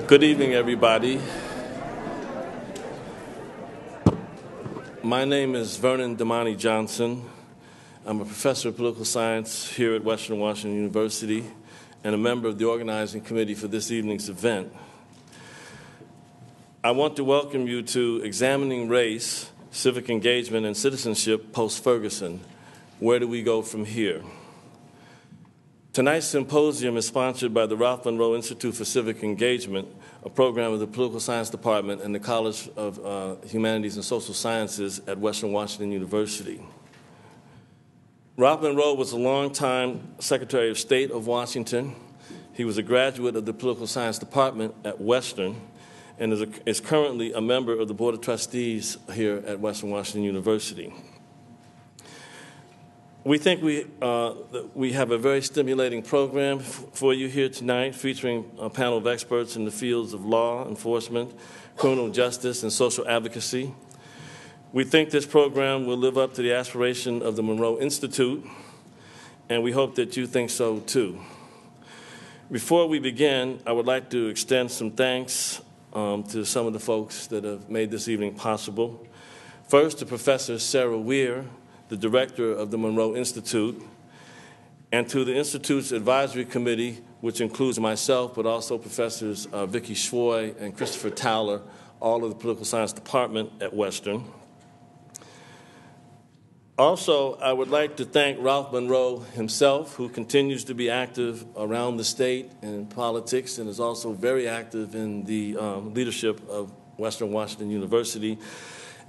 Good evening, everybody. My name is Vernon D. Johnson. I'm a professor of political science here at Western Washington University and a member of the organizing committee for this evening's event. I want to welcome you to Examining Race, Civic Engagement, and Citizenship Post-Ferguson. Where do we go from here? Tonight's symposium is sponsored by the Ralph Monroe Institute for Civic Engagement, a program of the Political Science Department and the College of Humanities and Social Sciences at Western Washington University. Ralph Monroe was a longtime Secretary of State of Washington. He was a graduate of the Political Science Department at Western and is currently a member of the Board of Trustees here at Western Washington University. We think we have a very stimulating program for you here tonight, featuring a panel of experts in the fields of law enforcement, criminal justice, and social advocacy. We think this program will live up to the aspiration of the Monroe Institute, and we hope that you think so too. Before we begin, I would like to extend some thanks to some of the folks that have made this evening possible. First, to Professor Sarah Weir, the director of the Monroe Institute, and to the Institute's advisory committee, which includes myself, but also Professors Vicky Schwoy and Christopher Towler, all of the Political Science Department at Western. Also, I would like to thank Ralph Monroe himself, who continues to be active around the state in politics and is also very active in the leadership of Western Washington University,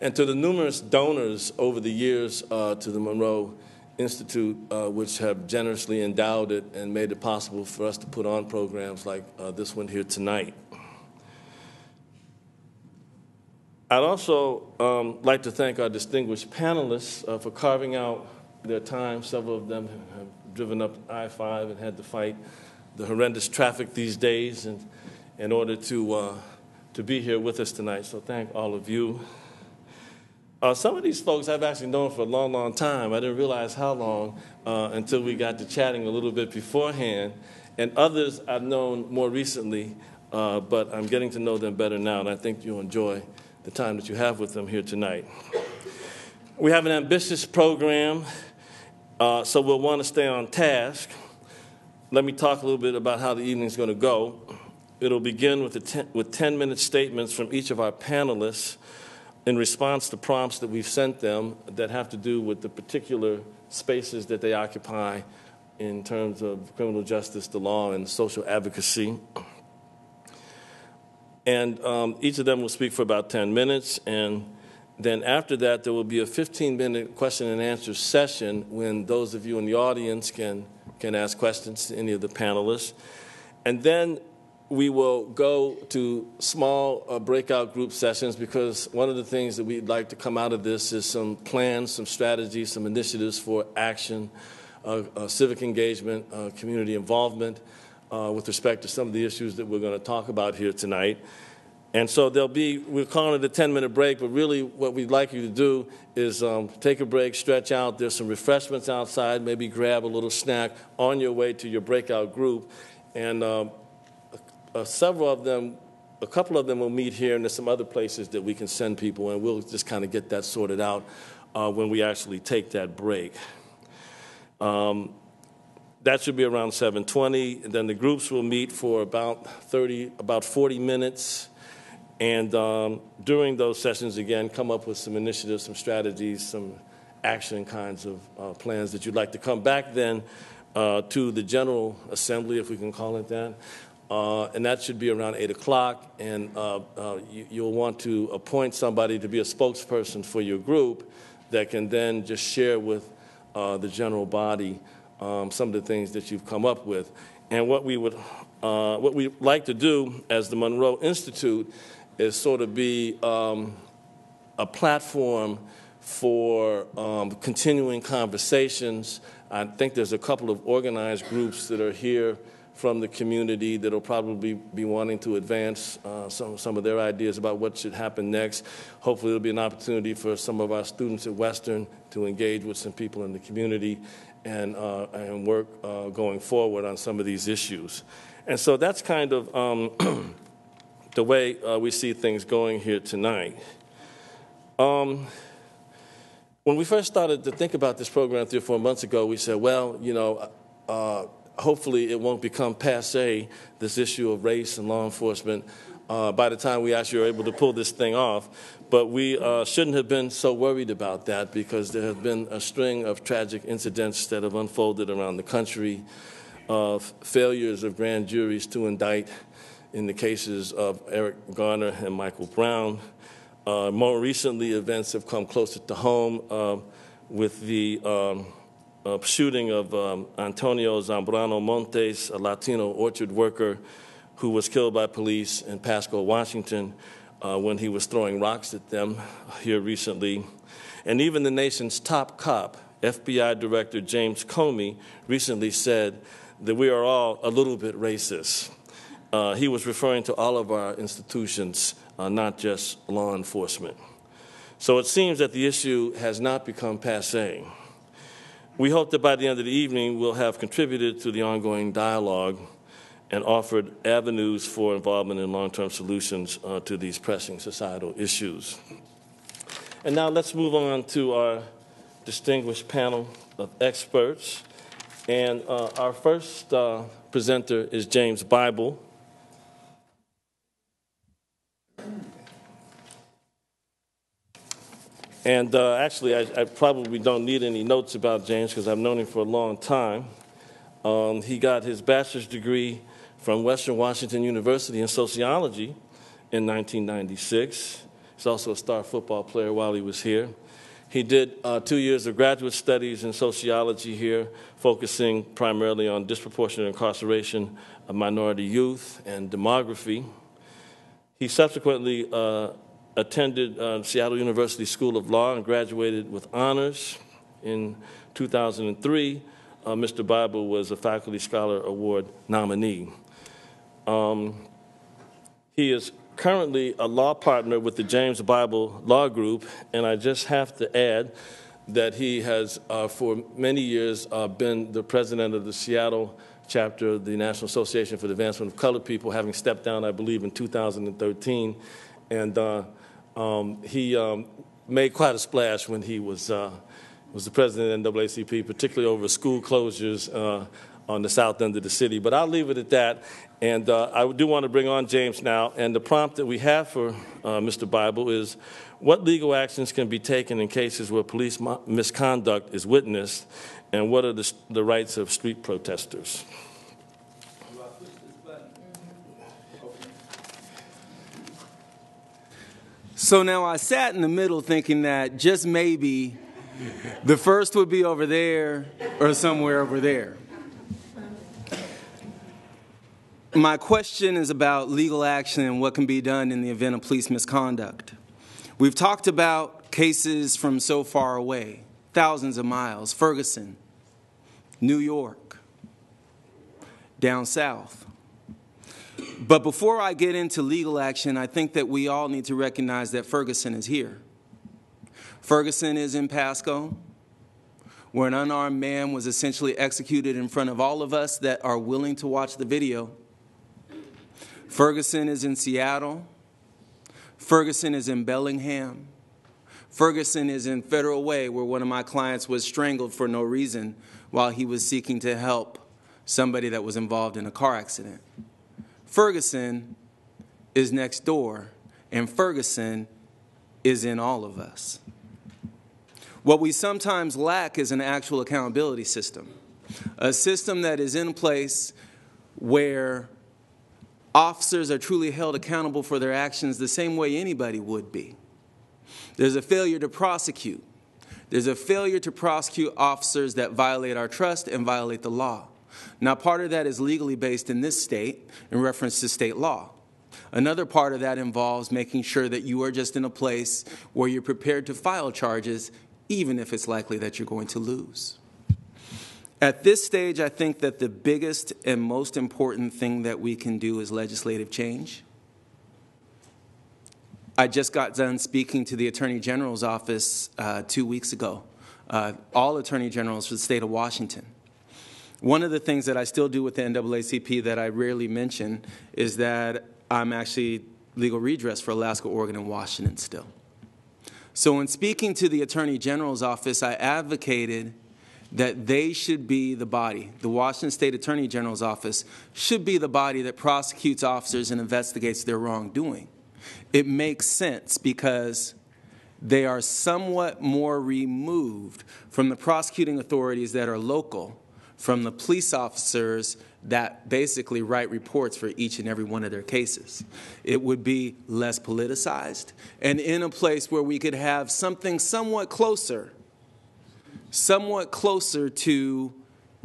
and to the numerous donors over the years to the Monroe Institute, which have generously endowed it and made it possible for us to put on programs like this one here tonight. I'd also like to thank our distinguished panelists for carving out their time. Several of them have driven up I-5 and had to fight the horrendous traffic these days in order to be here with us tonight. So thank all of you. Some of these folks I've actually known for a long, long time. I didn't realize how long until we got to chatting a little bit beforehand. And others I've known more recently, but I'm getting to know them better now, and I think you'll enjoy the time that you have with them here tonight. We have an ambitious program, so we'll want to stay on task. Let me talk a little bit about how the evening's going to go. It'll begin with 10-minute statements from each of our panelists in response to prompts that we've sent them that have to do with the particular spaces that they occupy in terms of criminal justice, the law, and social advocacy. And each of them will speak for about 10 minutes, and then after that there will be a 15-minute question and answer session when those of you in the audience can ask questions to any of the panelists. And then we will go to small breakout group sessions, because one of the things that we'd like to come out of this is some plans, some strategies, some initiatives for action, civic engagement, community involvement with respect to some of the issues that we're going to talk about here tonight. And so we're calling it a 10-minute break, but really what we'd like you to do is take a break, stretch out. There's some refreshments outside, maybe grab a little snack on your way to your breakout group. And a couple of them will meet here, and there's some other places that we can send people, and we'll just kind of get that sorted out when we actually take that break. That should be around 7:20, and then the groups will meet for about 40 minutes, and during those sessions, again, come up with some initiatives, some strategies, some action kinds of plans that you'd like to come back then to the General Assembly, if we can call it that. And that should be around 8 o'clock, and you'll want to appoint somebody to be a spokesperson for your group that can then just share with the general body some of the things that you've come up with. And what we'd like to do as the Monroe Institute is sort of be a platform for continuing conversations. I think there's a couple of organized groups that are here from the community that will probably be wanting to advance some of their ideas about what should happen next. Hopefully there'll be an opportunity for some of our students at Western to engage with some people in the community and work going forward on some of these issues. And so that's kind of the way we see things going here tonight. When we first started to think about this program 3 or 4 months ago, we said, well, you know, hopefully it won't become passé, this issue of race and law enforcement, by the time we actually are able to pull this thing off. But we shouldn't have been so worried about that, because there have been a string of tragic incidents that have unfolded around the country, of failures of grand juries to indict in the cases of Eric Garner and Michael Brown. More recently, events have come closer to home with the shooting of Antonio Zambrano Montes, a Latino orchard worker who was killed by police in Pasco, Washington, when he was throwing rocks at them here recently. And even the nation's top cop, FBI Director James Comey, recently said that we are all a little bit racist. He was referring to all of our institutions, not just law enforcement. So it seems that the issue has not become passé. We hope that by the end of the evening we'll have contributed to the ongoing dialogue and offered avenues for involvement in long-term solutions to these pressing societal issues. And now let's move on to our distinguished panel of experts. And our first presenter is James Bible. And actually, I probably don't need any notes about James, because I've known him for a long time. He got his bachelor's degree from Western Washington University in sociology in 1996. He's also a star football player while he was here. He did 2 years of graduate studies in sociology here, focusing primarily on disproportionate incarceration of minority youth and demography. He subsequently attended Seattle University School of Law and graduated with honors. In 2003, Mr. Bible was a Faculty Scholar Award nominee. He is currently a law partner with the James Bible Law Group, and I just have to add that he has, for many years, been the president of the Seattle chapter of the National Association for the Advancement of Colored People, having stepped down, I believe, in 2013. And he made quite a splash when he was the president of NAACP, particularly over school closures on the south end of the city. But I'll leave it at that. And I do want to bring on James now. And the prompt that we have for Mr. Bible is, what legal actions can be taken in cases where police misconduct is witnessed, and what are the rights of street protesters? So now I sat in the middle thinking that just maybe the first would be over there or somewhere over there. My question is about legal action and what can be done in the event of police misconduct. We've talked about cases from so far away, thousands of miles, Ferguson, New York, down south. But before I get into legal action, I think that we all need to recognize that Ferguson is here. Ferguson is in Pasco, where an unarmed man was essentially executed in front of all of us that are willing to watch the video. Ferguson is in Seattle. Ferguson is in Bellingham. Ferguson is in Federal Way, where one of my clients was strangled for no reason while he was seeking to help somebody that was involved in a car accident. Ferguson is next door, and Ferguson is in all of us. What we sometimes lack is an actual accountability system, a system that is in place where officers are truly held accountable for their actions the same way anybody would be. There's a failure to prosecute. There's a failure to prosecute officers that violate our trust and violate the law. Now, part of that is legally based in this state in reference to state law. Another part of that involves making sure that you are just in a place where you're prepared to file charges, even if it's likely that you're going to lose. At this stage, I think that the biggest and most important thing that we can do is legislative change. I just got done speaking to the Attorney General's office 2 weeks ago, all Attorney Generals for the state of Washington. One of the things that I still do with the NAACP that I rarely mention is that I'm actually legal redress for Alaska, Oregon, and Washington still. So in speaking to the Attorney General's office, I advocated that they should be the body. The Washington State Attorney General's office should be the body that prosecutes officers and investigates their wrongdoing. It makes sense because they are somewhat more removed from the prosecuting authorities that are local, from the police officers that basically write reports for each and every one of their cases. It would be less politicized and in a place where we could have something somewhat closer to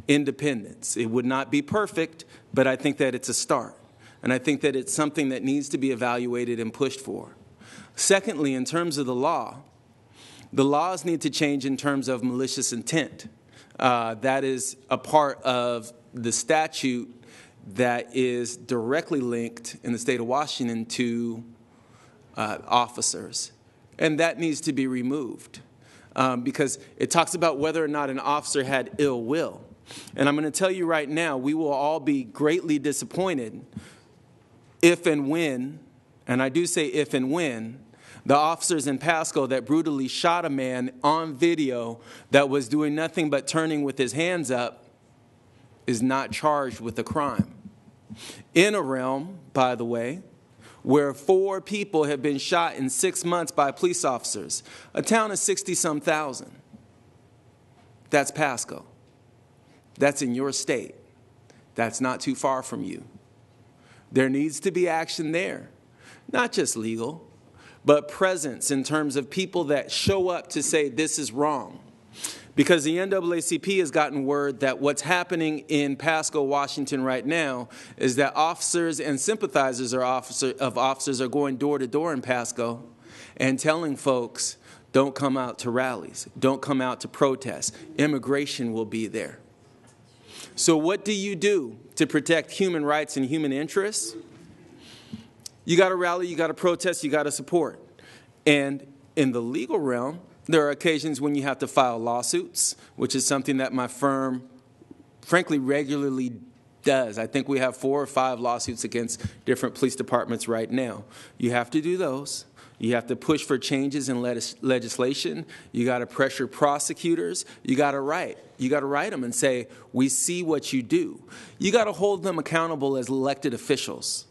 independence. It would not be perfect, but I think that it's a start. And I think that it's something that needs to be evaluated and pushed for. Secondly, in terms of the laws need to change in terms of malicious intent. That is a part of the statute that is directly linked in the state of Washington to officers. And that needs to be removed because it talks about whether or not an officer had ill will. And I'm going to tell you right now, we will all be greatly disappointed if and when, and I do say if and when, the officers in Pasco that brutally shot a man on video that was doing nothing but turning with his hands up is not charged with a crime. In a realm, by the way, where 4 people have been shot in 6 months by police officers, a town of 60-some thousand. That's Pasco. That's in your state. That's not too far from you. There needs to be action there, not just legal, but presence in terms of people that show up to say this is wrong. Because the NAACP has gotten word that what's happening in Pasco, Washington right now is that officers and sympathizers of officers are going door to door in Pasco and telling folks, don't come out to rallies, don't come out to protest. Immigration will be there. So what do you do to protect human rights and human interests? You got to rally, you got to protest, you got to support. And in the legal realm, there are occasions when you have to file lawsuits, which is something that my firm, frankly, regularly does. I think we have 4 or 5 lawsuits against different police departments right now. You have to do those. You have to push for changes in legislation. You got to pressure prosecutors. You got to write. You got to write them and say, we see what you do. You got to hold them accountable as elected officials.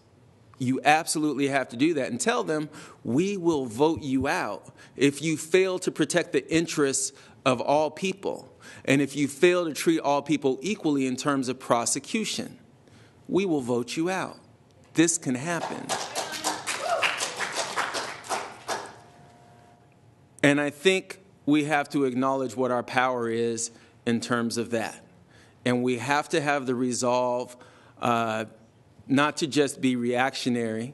You absolutely have to do that and tell them, we will vote you out if you fail to protect the interests of all people. And if you fail to treat all people equally in terms of prosecution, we will vote you out. This can happen. And I think we have to acknowledge what our power is in terms of that. And we have to have the resolve not to just be reactionary,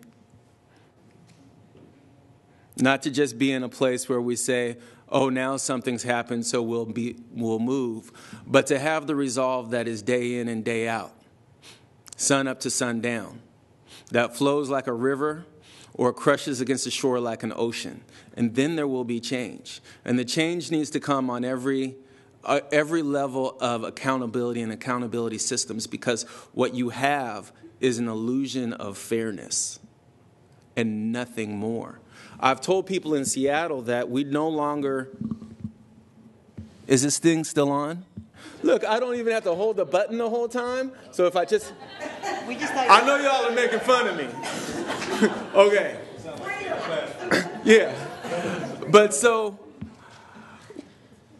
not to just be in a place where we say, oh, now something's happened, so we'll move, but to have the resolve that is day in and day out, sun up to sundown, that flows like a river or crushes against the shore like an ocean. And then there will be change. And the change needs to come on every level of accountability and accountability systems, because what you have is an illusion of fairness and nothing more. I've told people in Seattle that we no longer... Is this thing still on? Look, I don't even have to hold the button the whole time. So if I just... I know y'all are making fun of me. Okay. Yeah. But so,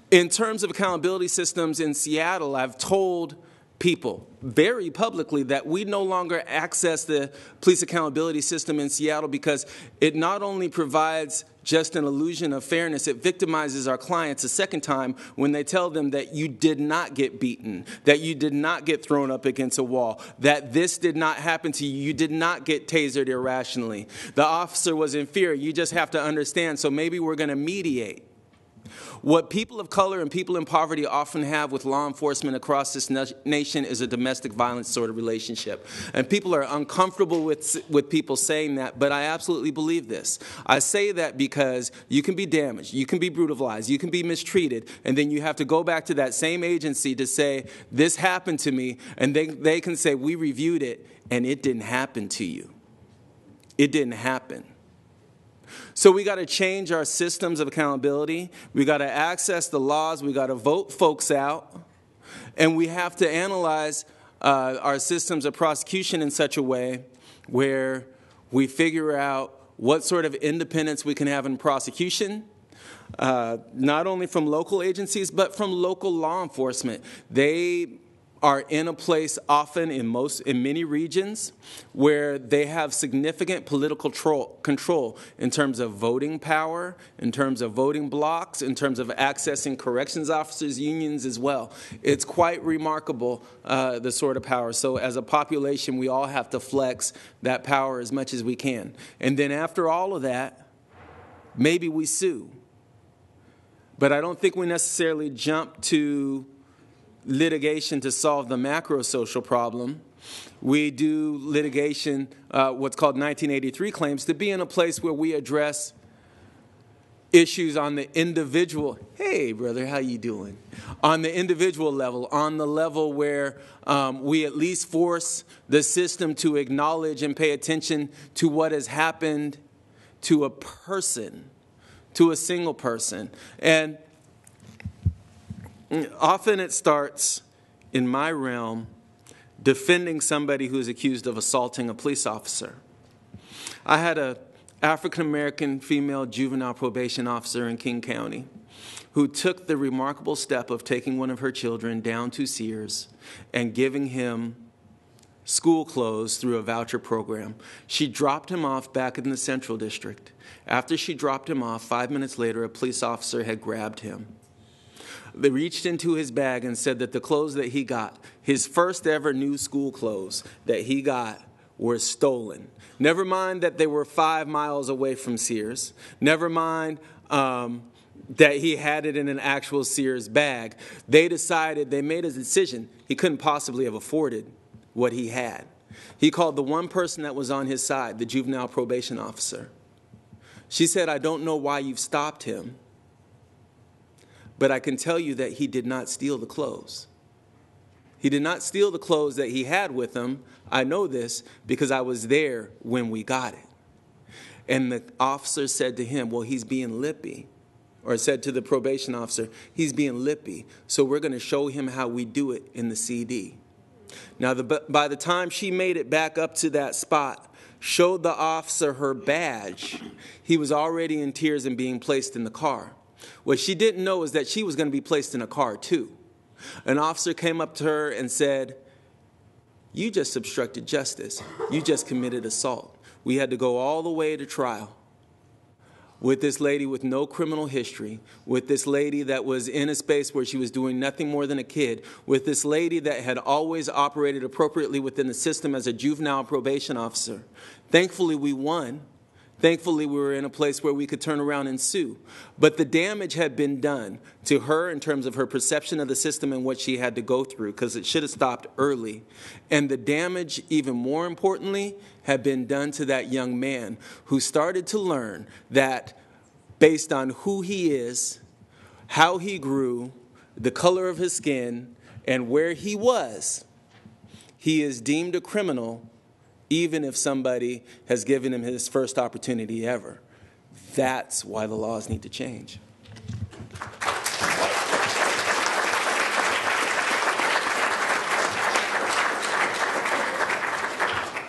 in terms of accountability systems in Seattle, I've told people very publicly that we no longer access the police accountability system in Seattle because it not only provides just an illusion of fairness, it victimizes our clients a second time when they tell them that you did not get beaten, that you did not get thrown up against a wall, that this did not happen to you, you did not get tasered irrationally. The officer was in fear. You just have to understand, so maybe we're going to mediate. What people of color and people in poverty often have with law enforcement across this nation is a domestic violence sort of relationship. And people are uncomfortable with people saying that, but I absolutely believe this. I say that because you can be damaged, you can be brutalized, you can be mistreated, and then you have to go back to that same agency to say, this happened to me, and they can say, we reviewed it, and it didn't happen to you. It didn't happen. So we got to change our systems of accountability. We got to access the laws. We got to vote folks out. And we have to analyze our systems of prosecution in such a way where we figure out what sort of independence we can have in prosecution, not only from local agencies, but from local law enforcement. They are in a place often in many regions where they have significant political control in terms of voting power, in terms of voting blocks, in terms of accessing corrections officers' unions as well. It's quite remarkable, the sort of power. So as a population, we all have to flex that power as much as we can. And then after all of that, maybe we sue. But I don't think we necessarily jump to litigation to solve the macro social problem. We do litigation, what's called 1983 claims, to be in a place where we address issues on the individual. Hey, brother, how you doing? On the individual level, on the level where we at least force the system to acknowledge and pay attention to what has happened to a person, to a single person. And often it starts, in my realm, defending somebody who's accused of assaulting a police officer. I had an African-American female juvenile probation officer in King County who took the remarkable step of taking one of her children down to Sears and giving him school clothes through a voucher program. She dropped him off back in the Central District. After she dropped him off, 5 minutes later, a police officer had grabbed him. They reached into his bag and said that the clothes that he got, his first ever new school clothes that he got, were stolen. Never mind that they were 5 miles away from Sears. Never mind that he had it in an actual Sears bag. They made a decision. He couldn't possibly have afforded what he had. He called the one person that was on his side, the juvenile probation officer. She said, "I don't know why you've stopped him, but I can tell you that he did not steal the clothes. He did not steal the clothes that he had with him. I know this because I was there when we got it." And the officer said to him, "Well, he's being lippy," or said to the probation officer, "He's being lippy, so we're going to show him how we do it in the CD." Now, by the time she made it back up to that spot, showed the officer her badge, he was already in tears and being placed in the car. What she didn't know is that she was going to be placed in a car too. An officer came up to her and said, "You just obstructed justice. You just committed assault." We had to go all the way to trial with this lady with no criminal history, with this lady that was in a space where she was doing nothing more than a kid, with this lady that had always operated appropriately within the system as a juvenile probation officer. Thankfully, we won. Thankfully, we were in a place where we could turn around and sue. But the damage had been done to her in terms of her perception of the system and what she had to go through, because it should have stopped early. And the damage, even more importantly, had been done to that young man who started to learn that based on who he is, how he grew, the color of his skin, and where he was, he is deemed a criminal even if somebody has given him his first opportunity ever. That's why the laws need to change.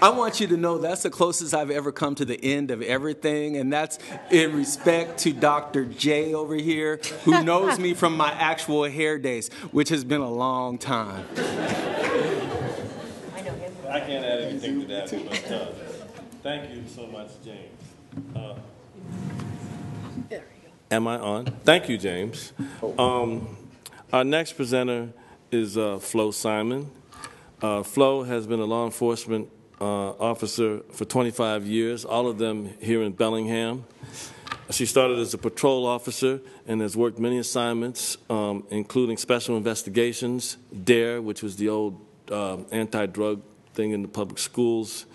I want you to know that's the closest I've ever come to the end of everything, and that's in respect to Dr. J over here, who knows me from my actual hair days, which has been a long time. I can't add anything to that, but thank you so much, James. There we go. Am I on? Thank you, James. Our next presenter is Flo Simon. Flo has been a law enforcement officer for 25 years, all of them here in Bellingham. She started as a patrol officer and has worked many assignments, including special investigations, DARE, which was the old anti-drug thing in the public schools,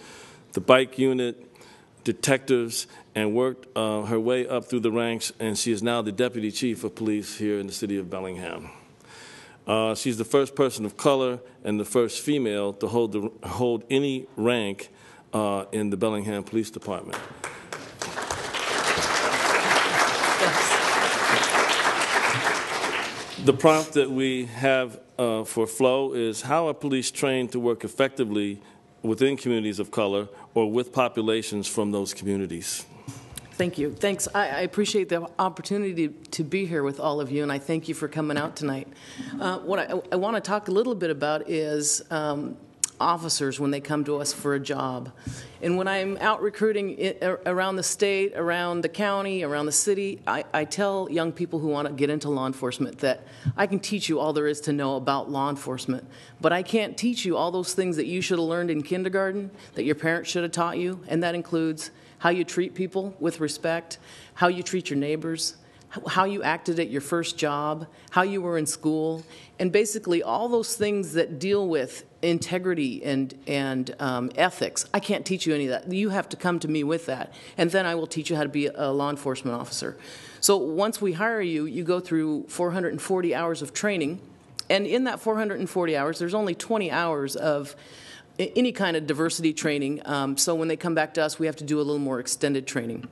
the bike unit, detectives, and worked her way up through the ranks, and she is now the deputy chief of police here in the city of Bellingham. She's the first person of color and the first female to hold any rank in the Bellingham Police Department. The prompt that we have for Flo is, how are police trained to work effectively within communities of color or with populations from those communities? Thank you. Thanks. I appreciate the opportunity to be here with all of you, and I thank you for coming out tonight. What I want to talk a little bit about is officers when they come to us for a job. And when I'm out recruiting around the state, around the county, around the city, I tell young people who want to get into law enforcement that I can teach you all there is to know about law enforcement, but I can't teach you all those things that you should have learned in kindergarten, that your parents should have taught you, and that includes how you treat people with respect, how you treat your neighbors, how you acted at your first job, how you were in school, and basically all those things that deal with integrity and ethics. I can't teach you any of that. You have to come to me with that, and then I will teach you how to be a law enforcement officer. So once we hire you, you go through 440 hours of training, and in that 440 hours, there's only 20 hours of any kind of diversity training. So when they come back to us, we have to do a little more extended training.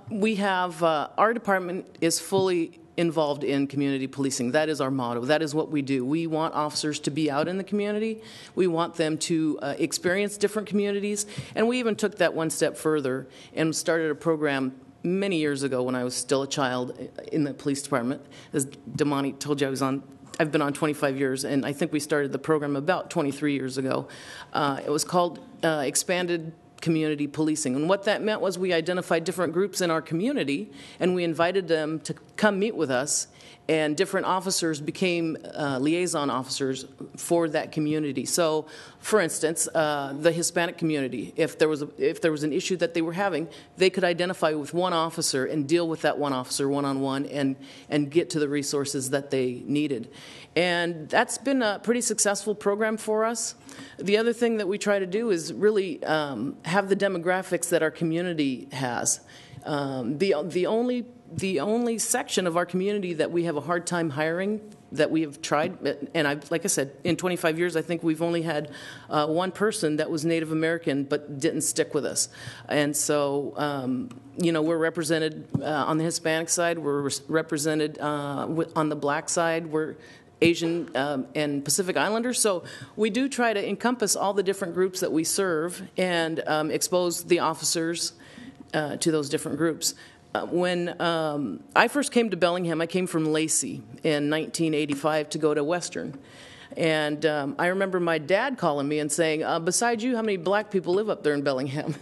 We have, our department is fully involved in community policing. That is our motto. That is what we do. We want officers to be out in the community. We want them to experience different communities. And we even took that one step further and started a program many years ago when I was still a child in the police department. As Damani told you, I've been on 25 years, and I think we started the program about 23 years ago. It was called Expanded Community Policing. And what that meant was we identified different groups in our community, and we invited them to come meet with us, and different officers became liaison officers for that community. So, for instance, the Hispanic community, if there was an issue that they were having, they could identify with one officer and deal with that one officer one-on-one and get to the resources that they needed. And that's been a pretty successful program for us. The other thing that we try to do is really have the demographics that our community has. The only section of our community that we have a hard time hiring that we have tried, and like I said, in 25 years, I think we've only had one person that was Native American but didn't stick with us. And so, we're represented on the Hispanic side, we're represented on the black side, we're Asian and Pacific Islanders. So we do try to encompass all the different groups that we serve and expose the officers to those different groups. When I first came to Bellingham, I came from Lacey in 1985 to go to Western. And I remember my dad calling me and saying, besides you, how many black people live up there in Bellingham?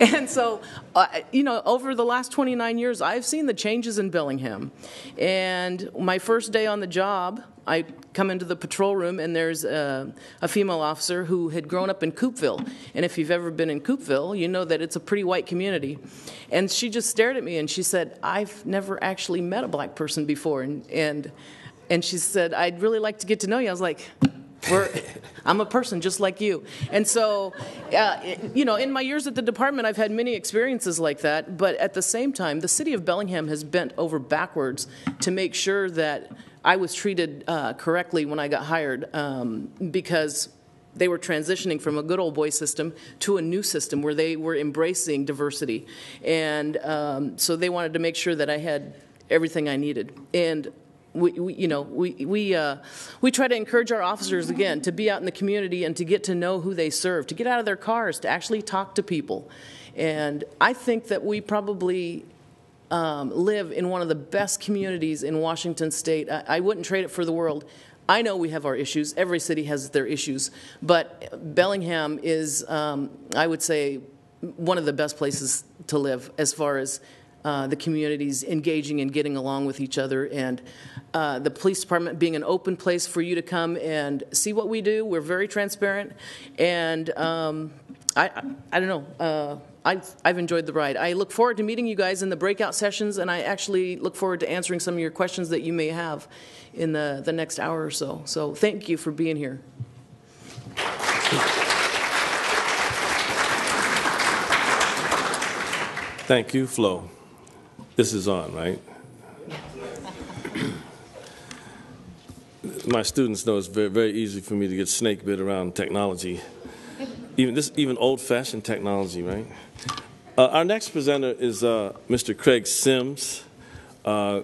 And so, over the last 29 years, I've seen the changes in Bellingham. And my first day on the job, I come into the patrol room, and there's a female officer who had grown up in Coopville. And if you've ever been in Coopville, you know that it's a pretty white community. And she just stared at me, and she said, I've never actually met a black person before. And she said, I'd really like to get to know you. I was like, I'm a person just like you. And so, in my years at the department, I've had many experiences like that. But at the same time, the city of Bellingham has bent over backwards to make sure that I was treated correctly when I got hired, because they were transitioning from a good old boy system to a new system where they were embracing diversity. And so they wanted to make sure that I had everything I needed. And we try to encourage our officers, again, to be out in the community and to get to know who they serve, to get out of their cars, to actually talk to people. And I think that we probably live in one of the best communities in Washington State. I wouldn't trade it for the world. I know we have our issues. Every city has their issues. But Bellingham is, I would say, one of the best places to live as far as the communities engaging and getting along with each other, and the police department being an open place for you to come and see what we do. We're very transparent, and I don't know. I've enjoyed the ride. I look forward to meeting you guys in the breakout sessions, and I actually look forward to answering some of your questions that you may have in the next hour or so. So thank you for being here. Thank you, Flo. This is on, right? My students know it's very, very easy for me to get snake bit around technology. even old-fashioned technology, right? Our next presenter is Mr. Craig Sims. I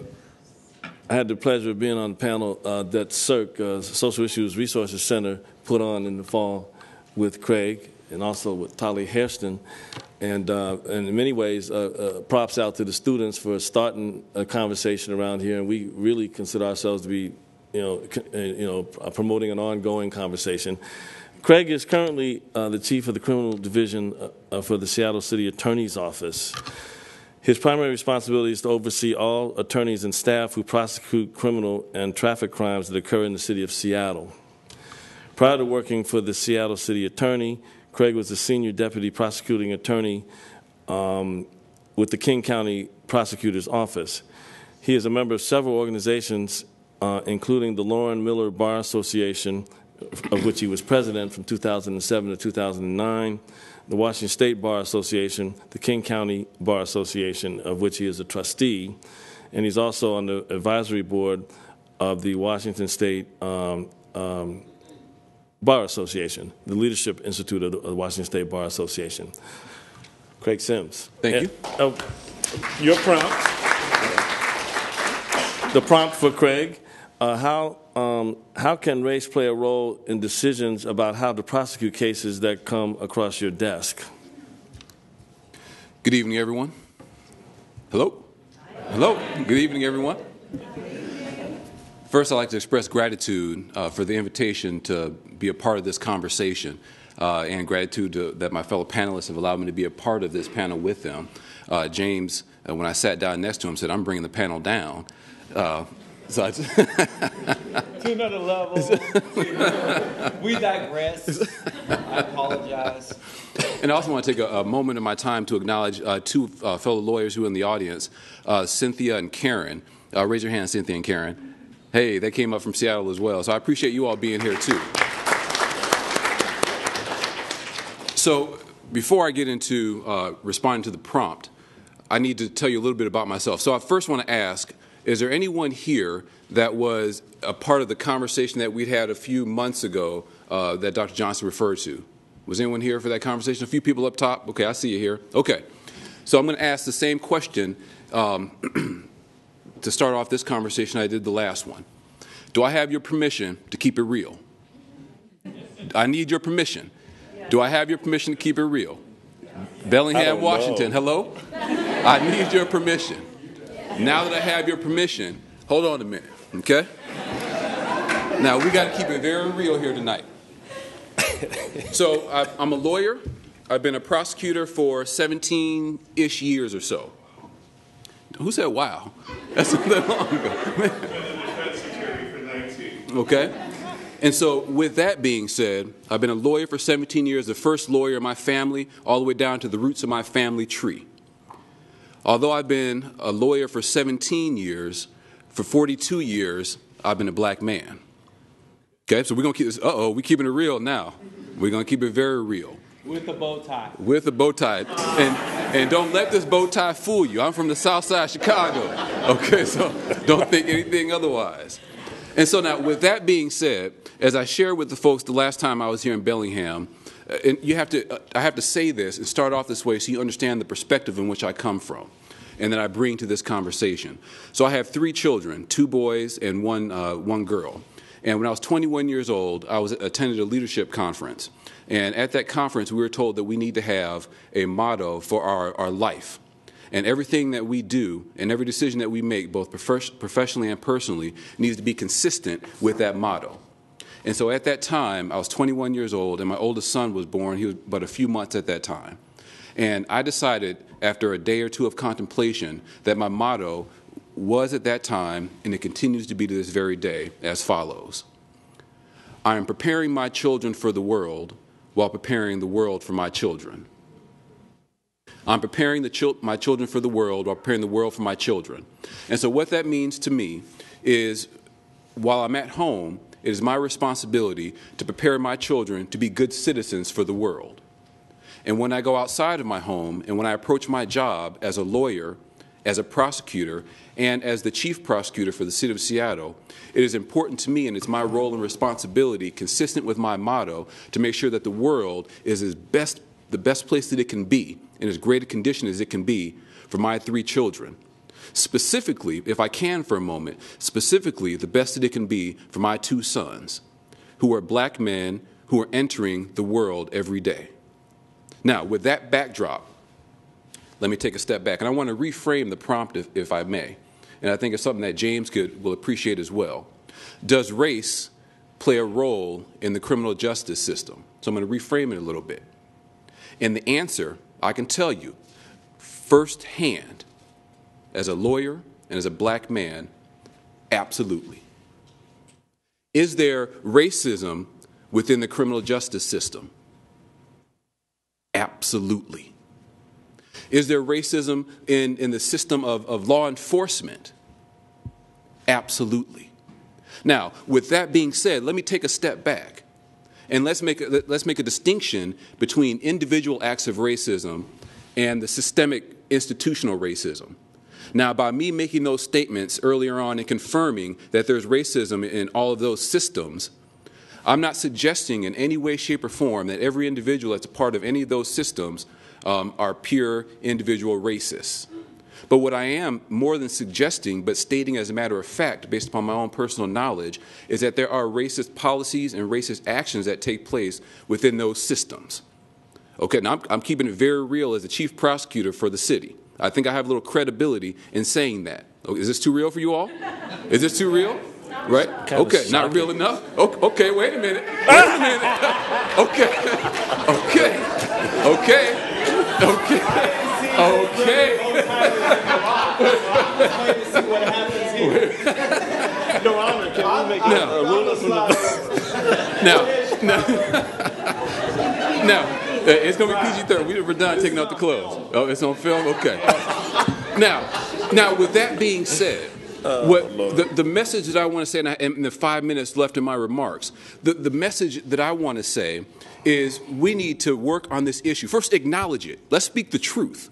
had the pleasure of being on the panel that CIRC, Social Issues Resources Center, put on in the fall with Craig and also with Tali Hairston. And in many ways, props out to the students for starting a conversation around here. And we really consider ourselves to be, promoting an ongoing conversation. Craig is currently the chief of the criminal division for the Seattle City Attorney's Office. His primary responsibility is to oversee all attorneys and staff who prosecute criminal and traffic crimes that occur in the city of Seattle. Prior to working for the Seattle City Attorney, Craig was the senior deputy prosecuting attorney with the King County Prosecutor's Office. He is a member of several organizations, including the Lauren Miller Bar Association, of which he was president from 2007 to 2009, the Washington State Bar Association, the King County Bar Association, of which he is a trustee, and he's also on the advisory board of the Washington State Bar Association, the Leadership Institute of the Washington State Bar Association. Craig Sims. Thank you. Your prompt. The prompt for Craig. How can race play a role in decisions about how to prosecute cases that come across your desk? Good evening, everyone. Hello? Hello. Good evening, everyone. First, I'd like to express gratitude for the invitation to be a part of this conversation and gratitude that my fellow panelists have allowed me to be a part of this panel with them. James, when I sat down next to him, said, "I'm bringing the panel down." To another level. We digress. I apologize. And I also want to take a moment of my time to acknowledge two fellow lawyers who are in the audience, Cynthia and Karen. Raise your hands, Cynthia and Karen. Hey, they came up from Seattle as well. So I appreciate you all being here, too. So before I get into responding to the prompt, I need to tell you a little bit about myself. So I first want to ask, is there anyone here that was a part of the conversation that we'd had a few months ago that Dr. Johnson referred to? Was anyone here for that conversation? A few people up top? Okay, I see you here. Okay. So I'm going to ask the same question to start off this conversation I did the last one. Do I have your permission to keep it real? I need your permission. Do I have your permission to keep it real? Bellingham, Washington, hello? I need your permission. Now that I have your permission, hold on a minute, okay? Now, we got to keep it very real here tonight. So, I'm a lawyer. I've been a prosecutor for 17-ish years or so. Who said wow? That's not that long ago. Okay? And so, with that being said, I've been a lawyer for 17 years, the first lawyer in my family, all the way down to the roots of my family tree. Although I've been a lawyer for 17 years, for 42 years, I've been a black man. Okay, so we're going to keep this, we're keeping it real now. We're going to keep it very real. With a bow tie. With a bow tie. And don't let this bow tie fool you. I'm from the south side of Chicago. Okay, so don't think anything otherwise. And so now, with that being said, as I shared with the folks the last time I was here in Bellingham, and I have to say this and start off this way so you understand the perspective in which I come from and that I bring to this conversation. So I have 3 children, 2 boys and one girl. And when I was 21 years old, I attended a leadership conference. And at that conference, we were told that we need to have a motto for our life. And everything that we do and every decision that we make, both professionally and personally, needs to be consistent with that motto. And so at that time, I was 21 years old, and my oldest son was born. He was but a few months at that time. And I decided, after a day or two of contemplation, that my motto was at that time, and it continues to be to this very day, as follows. I am preparing my children for the world while preparing the world for my children. I'm preparing my children for the world while preparing the world for my children. And so what that means to me is, while I'm at home, it is my responsibility to prepare my children to be good citizens for the world. And when I go outside of my home and when I approach my job as a lawyer as a prosecutor and as the chief prosecutor for the city of Seattle, it is important to me, and it's my role and responsibility, consistent with my motto, to make sure that the world is the best place that it can be, in as great a condition as it can be for my 3 children. Specifically, if I can for a moment, specifically the best that it can be for my 2 sons, who are black men who are entering the world every day. Now, with that backdrop, let me take a step back, and I want to reframe the prompt, if I may, and I think it's something that James will appreciate as well. Does race play a role in the criminal justice system? So I'm going to reframe it a little bit. And the answer, I can tell you firsthand, as a lawyer and as a black man, absolutely. Is there racism within the criminal justice system? Absolutely. Is there racism in the system of law enforcement? Absolutely. Now, with that being said, let me take a step back, and let's make a distinction between individual acts of racism and the systemic institutional racism. Now, by me making those statements earlier on and confirming that there's racism in all of those systems, I'm not suggesting in any way, shape, or form that every individual that's a part of any of those systems are pure individual racists. But what I am more than suggesting, but stating as a matter of fact, based upon my own personal knowledge, is that there are racist policies and racist actions that take place within those systems. Okay, now I'm keeping it very real as the chief prosecutor for the city. I think I have a little credibility in saying that. Okay, is this too real for you all? Is this too real? Right? Okay, not real enough? Okay, wait a minute. Okay. Your Honor, can we make a rule? Now, it's going to be PG-13. We're done taking off the clothes. Oh, it's on film? Okay. Now, with that being said, the message that I want to say, and in the 5 minutes left in my remarks, the message that I want to say is we need to work on this issue. First, acknowledge it. Let's speak the truth.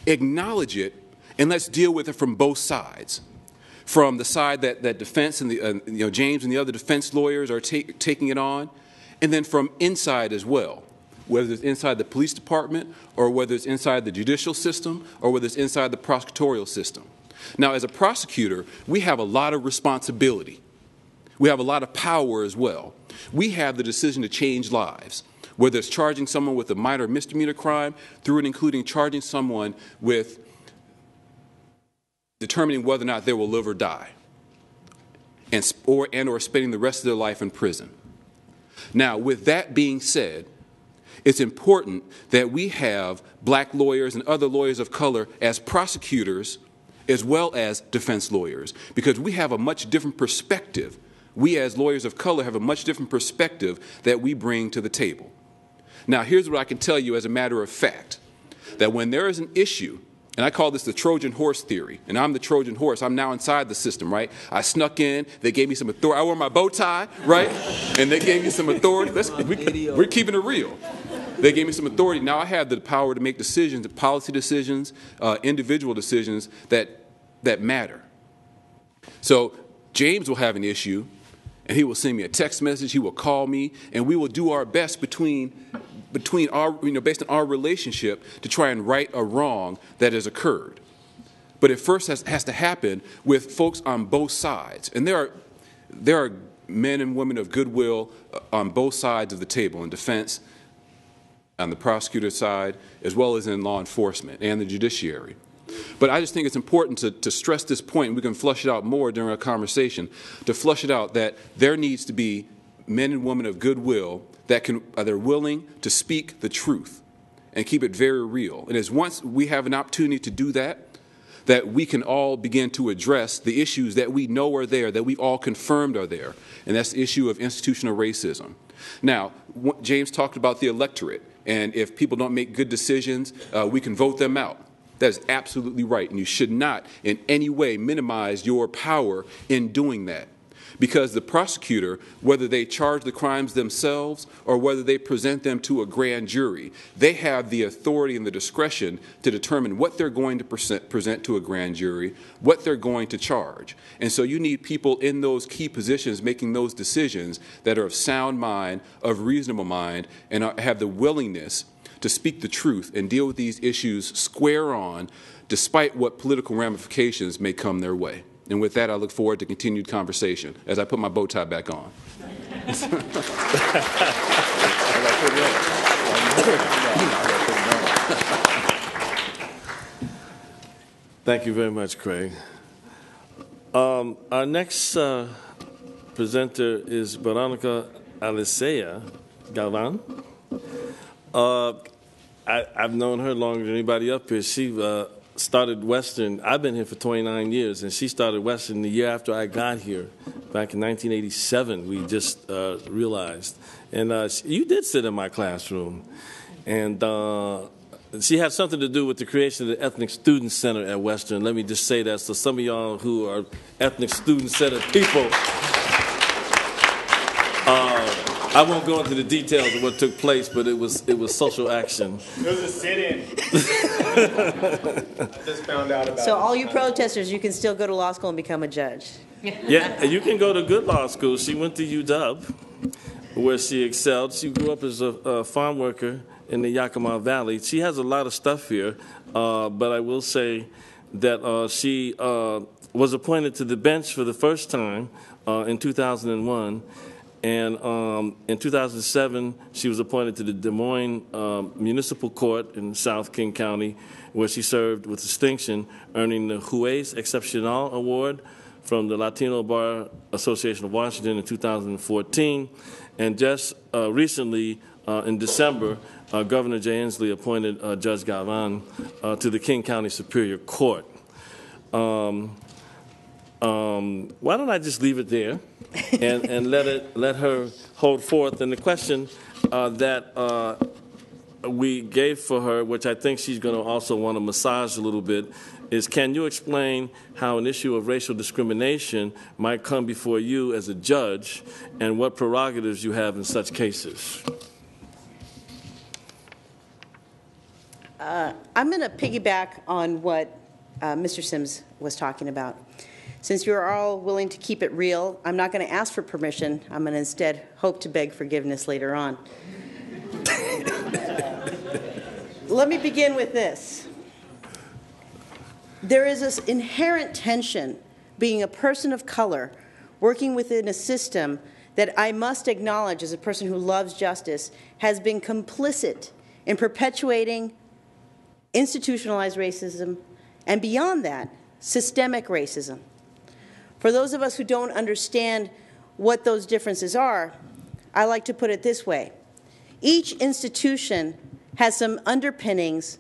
Acknowledge it, and let's deal with it from both sides. From the side that defense and James and the other defense lawyers are taking it on, and then from inside as well, whether it's inside the police department or whether it's inside the judicial system or whether it's inside the prosecutorial system. Now, as a prosecutor, we have a lot of responsibility. We have a lot of power as well. We have the decision to change lives, whether it's charging someone with a minor misdemeanor crime through and including charging someone with determining whether or not they will live or die, or spending the rest of their life in prison. Now, with that being said, it's important that we have black lawyers and other lawyers of color as prosecutors as well as defense lawyers, because we have a much different perspective. We as lawyers of color have a much different perspective that we bring to the table. Now, here's what I can tell you as a matter of fact, that when there is an issue, and I call this the Trojan horse theory, and I'm the Trojan horse. I'm now inside the system, right? I snuck in. They gave me some authority. I wore my bow tie, right? And they gave me some authority. We're keeping it real. They gave me some authority. Now I have the power to make decisions, policy decisions, individual decisions that matter. So James will have an issue, and he will send me a text message. He will call me, and we will do our best between our, based on our relationship, to try and right a wrong that has occurred. But it first has to happen with folks on both sides, and there are men and women of goodwill on both sides of the table, in defense, on the prosecutor side, as well as in law enforcement and the judiciary. But I just think it's important to stress this point, and we can flush it out more during our conversation, to flush it out that there needs to be men and women of goodwill that are willing to speak the truth and keep it very real. And as once we have an opportunity to do that we can all begin to address the issues that we know are there, that we've all confirmed are there, and that's the issue of institutional racism. Now, James talked about the electorate, and if people don't make good decisions, we can vote them out. That is absolutely right, and you should not in any way minimize your power in doing that. because the prosecutor, whether they charge the crimes themselves or whether they present them to a grand jury, they have the authority and the discretion to determine what they're going to present to a grand jury, what they're going to charge. And so you need people in those key positions making those decisions that are of sound mind, of reasonable mind, and have the willingness to speak the truth and deal with these issues square on, despite what political ramifications may come their way. And with that, I look forward to continued conversation as I put my bow tie back on. Thank you very much, Craig. Our next presenter is Veronica Galvan. I've known her longer than anybody up here. She started Western. I've been here for 29 years, and she started Western the year after I got here, back in 1987, we just realized. And you did sit in my classroom. And she had something to do with the creation of the Ethnic Student Center at Western. Let me just say that, so some of y'all who are ethnic student-centered people, I won't go into the details of what took place, but it was social action. It was a sit-in. I just found out about it. So all you protesters, you can still go to law school and become a judge. Yeah, and you can go to good law school. She went to UW, where she excelled. She grew up as a farm worker in the Yakima Valley. She has a lot of stuff here, but I will say that she was appointed to the bench for the first time in 2001. And in 2007, she was appointed to the Des Moines Municipal Court in South King County, where she served with distinction, earning the Juez Excepcional Award from the Latino Bar Association of Washington in 2014. And just recently, in December, Governor Jay Inslee appointed Judge Galvan to the King County Superior Court. Why don't I just leave it there and let her hold forth? And the question that we gave for her, which I think she's going to also want to massage a little bit, is can you explain how an issue of racial discrimination might come before you as a judge and what prerogatives you have in such cases? I'm going to piggyback on what Mr. Sims was talking about. Since you're all willing to keep it real, I'm not going to ask for permission. I'm going to instead hope to beg forgiveness later on. Let me begin with this. There is this inherent tension being a person of color working within a system that I must acknowledge as a person who loves justice has been complicit in perpetuating institutionalized racism and beyond that, systemic racism. For those of us who don't understand what those differences are, I like to put it this way. Each institution has some underpinnings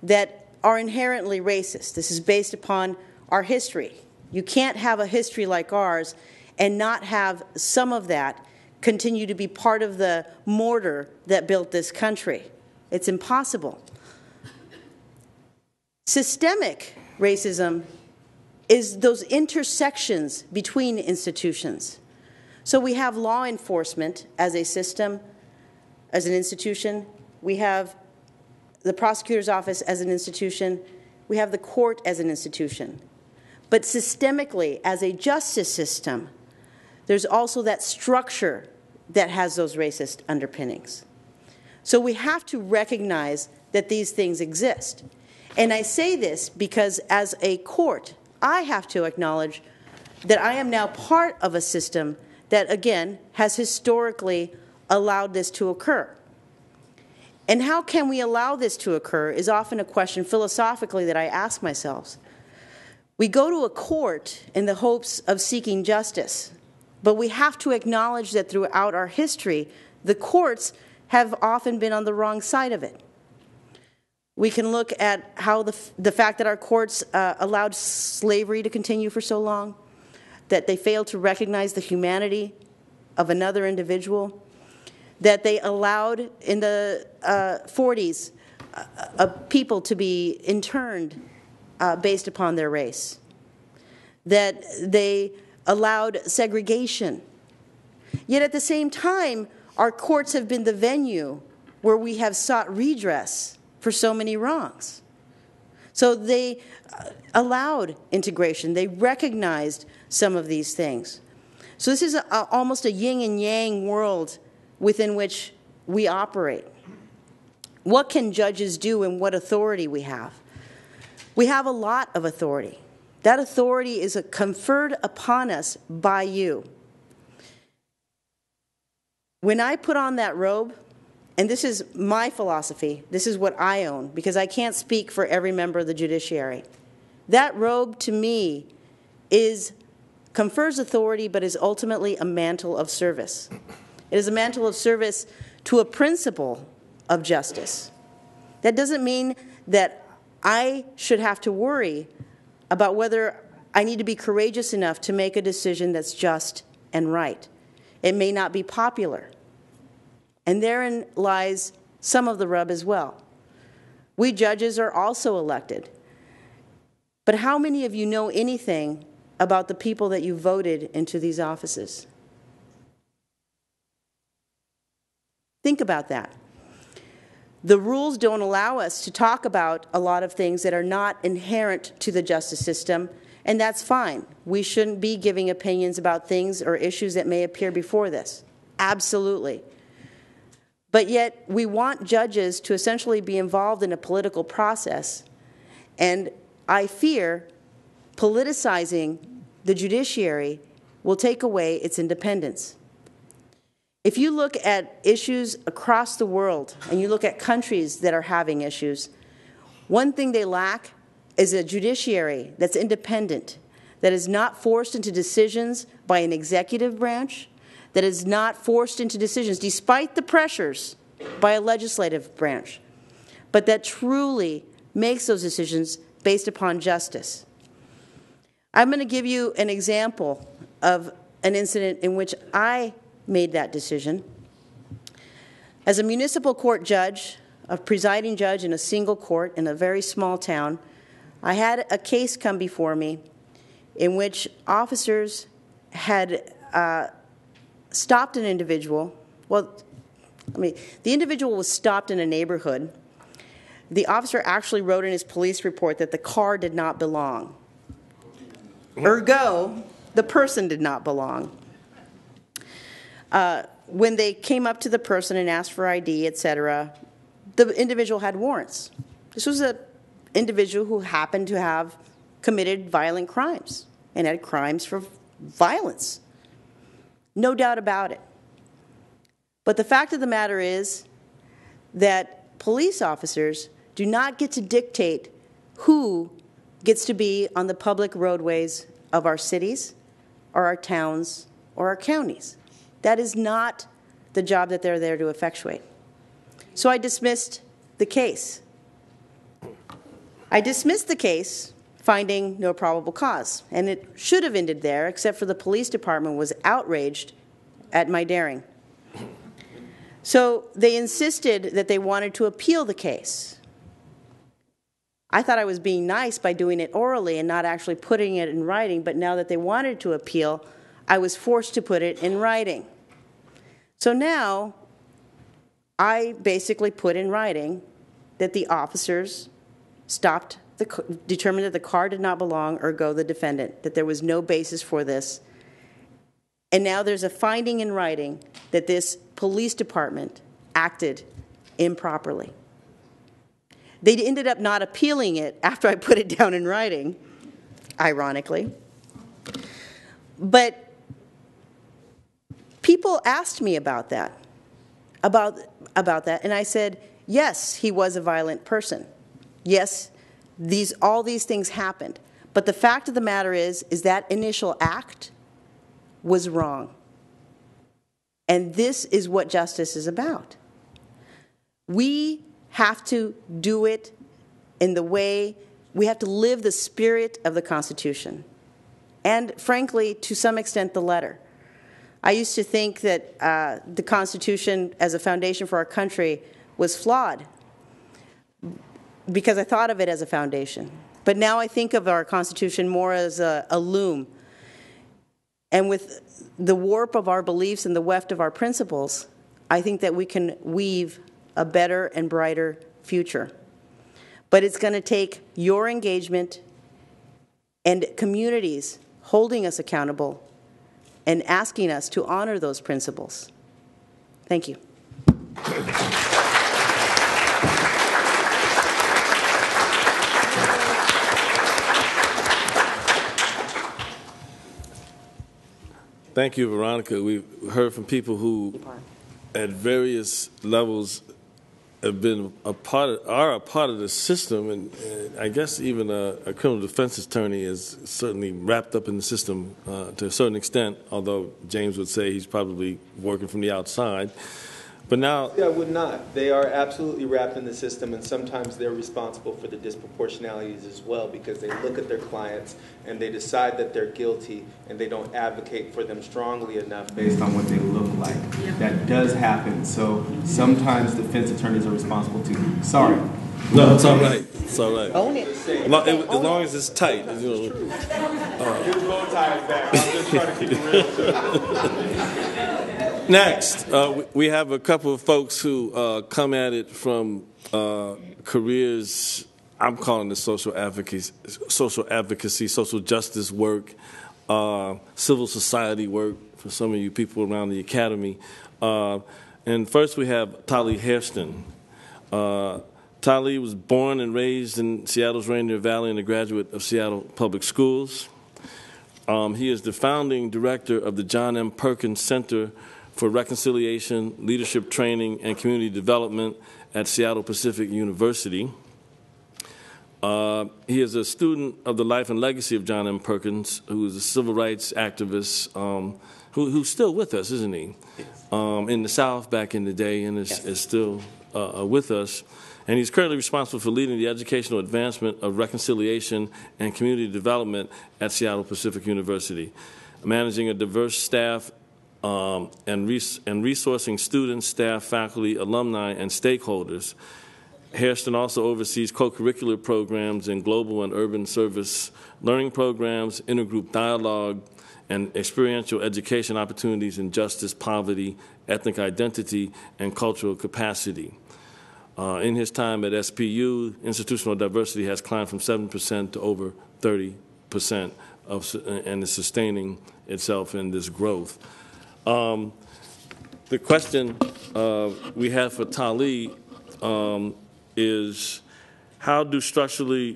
that are inherently racist. This is based upon our history. You can't have a history like ours and not have some of that continue to be part of the mortar that built this country. It's impossible. Systemic racism is those intersections between institutions. So we have law enforcement as a system, as an institution. We have the prosecutor's office as an institution. We have the court as an institution. But systemically, as a justice system, there's also that structure that has those racist underpinnings. So we have to recognize that these things exist. And I say this because as a court, I have to acknowledge that I am now part of a system that, again, has historically allowed this to occur. And how can we allow this to occur is often a question philosophically that I ask myself. We go to a court in the hopes of seeking justice, but we have to acknowledge that throughout our history, the courts have often been on the wrong side of it. We can look at how the fact that our courts allowed slavery to continue for so long, that they failed to recognize the humanity of another individual, that they allowed in the 40s people to be interned based upon their race, that they allowed segregation. Yet at the same time, our courts have been the venue where we have sought redress for so many wrongs. So they allowed integration. They recognized some of these things. So this is almost a yin and yang world within which we operate. What can judges do and what authority we have? We have a lot of authority. That authority is conferred upon us by you. When I put on that robe, and this is my philosophy, this is what I own, because I can't speak for every member of the judiciary. That robe to me confers authority, but is ultimately a mantle of service. It is a mantle of service to a principle of justice. That doesn't mean that I should have to worry about whether I need to be courageous enough to make a decision that's just and right. It may not be popular. And therein lies some of the rub as well. We judges are also elected. But how many of you know anything about the people that you voted into these offices? Think about that. The rules don't allow us to talk about a lot of things that are not inherent to the justice system, and that's fine. We shouldn't be giving opinions about things or issues that may appear before this. Absolutely. But yet, we want judges to essentially be involved in a political process, and I fear politicizing the judiciary will take away its independence. If you look at issues across the world, and you look at countries that are having issues, one thing they lack is a judiciary that's independent, that is not forced into decisions by an executive branch, that is not forced into decisions, despite the pressures by a legislative branch, but that truly makes those decisions based upon justice. I'm going to give you an example of an incident in which I made that decision. As a municipal court judge, a presiding judge in a single court in a very small town, I had a case come before me in which officers had stopped an individual. The individual was stopped in a neighborhood. The officer actually wrote in his police report that the car did not belong. Ergo, the person did not belong. When they came up to the person and asked for ID, etc., the individual had warrants. This was an individual who happened to have committed violent crimes and had crimes for violence. No doubt about it. But the fact of the matter is that police officers do not get to dictate who gets to be on the public roadways of our cities or our towns or our counties. That is not the job that they're there to effectuate. So I dismissed the case. I dismissed the case, finding no probable cause. And it should have ended there, except for the police department was outraged at my daring. So they insisted that they wanted to appeal the case. I thought I was being nice by doing it orally and not actually putting it in writing, but now that they wanted to appeal, I was forced to put it in writing. So now I basically put in writing that the officers determined that the car did not belong, ergo the defendant, that there was no basis for this. And now there's a finding in writing that this police department acted improperly. They ended up not appealing it after I put it down in writing, ironically. But people asked me about that, and I said, yes, he was a violent person. Yes, all these things happened. But the fact of the matter is that initial act was wrong. And this is what justice is about. We have to do it in the way, we have to live the spirit of the Constitution. And frankly, to some extent, the letter. I used to think that the Constitution as a foundation for our country was flawed because I thought of it as a foundation. But now I think of our Constitution more as a loom. And with the warp of our beliefs and the weft of our principles, I think that we can weave a better and brighter future. But it's going to take your engagement and communities holding us accountable and asking us to honor those principles. Thank you. Thank you, Veronica. We've heard from people who, at various levels, have been are a part of the system, and I guess even a criminal defense attorney is certainly wrapped up in the system to a certain extent, although James would say he's probably working from the outside. But now... I would not. They are absolutely wrapped in the system, and sometimes they're responsible for the disproportionalities as well, because they look at their clients and they decide that they're guilty, and they don't advocate for them strongly enough based on what they look like. Yeah. That does happen. So sometimes defense attorneys are responsible too. Sorry. No, it's all right. It's all right. Own it. As long as it's tight. His bow tie is back. I'm just trying to keep it real. Next, we have a couple of folks who come at it from careers. I'm calling it social advocacy, social justice work, civil society work for some of you people around the academy. And first we have Tali Hairston. Tali was born and raised in Seattle's Rainier Valley and a graduate of Seattle Public Schools. He is the founding director of the John M. Perkins Center for Reconciliation, Leadership Training, and Community Development at Seattle Pacific University. He is a student of the life and legacy of John M. Perkins, who is a civil rights activist who's still with us, isn't he? Yes. In the South back in the day, and is still with us. And he's currently responsible for leading the educational advancement of reconciliation and community development at Seattle Pacific University, managing a diverse staff and resourcing students, staff, faculty, alumni, and stakeholders. Hairston also oversees co-curricular programs in global and urban service learning programs, intergroup dialogue, and experiential education opportunities in justice, poverty, ethnic identity, and cultural capacity. In his time at SPU, institutional diversity has climbed from 7% to over 30%, and is sustaining itself in this growth. The question we have for Tali is how do structural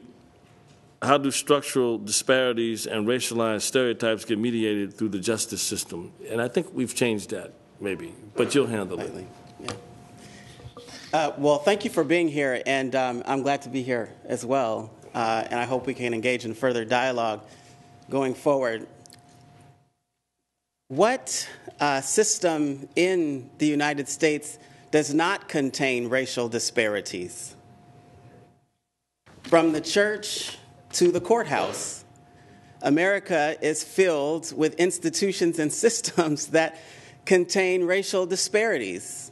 disparities and racialized stereotypes get mediated through the justice system? And I think we've changed that, maybe, but you'll handle it. Yeah. Well, thank you for being here, and I'm glad to be here as well, and I hope we can engage in further dialogue going forward. What system in the United States does not contain racial disparities? From the church to the courthouse, America is filled with institutions and systems that contain racial disparities.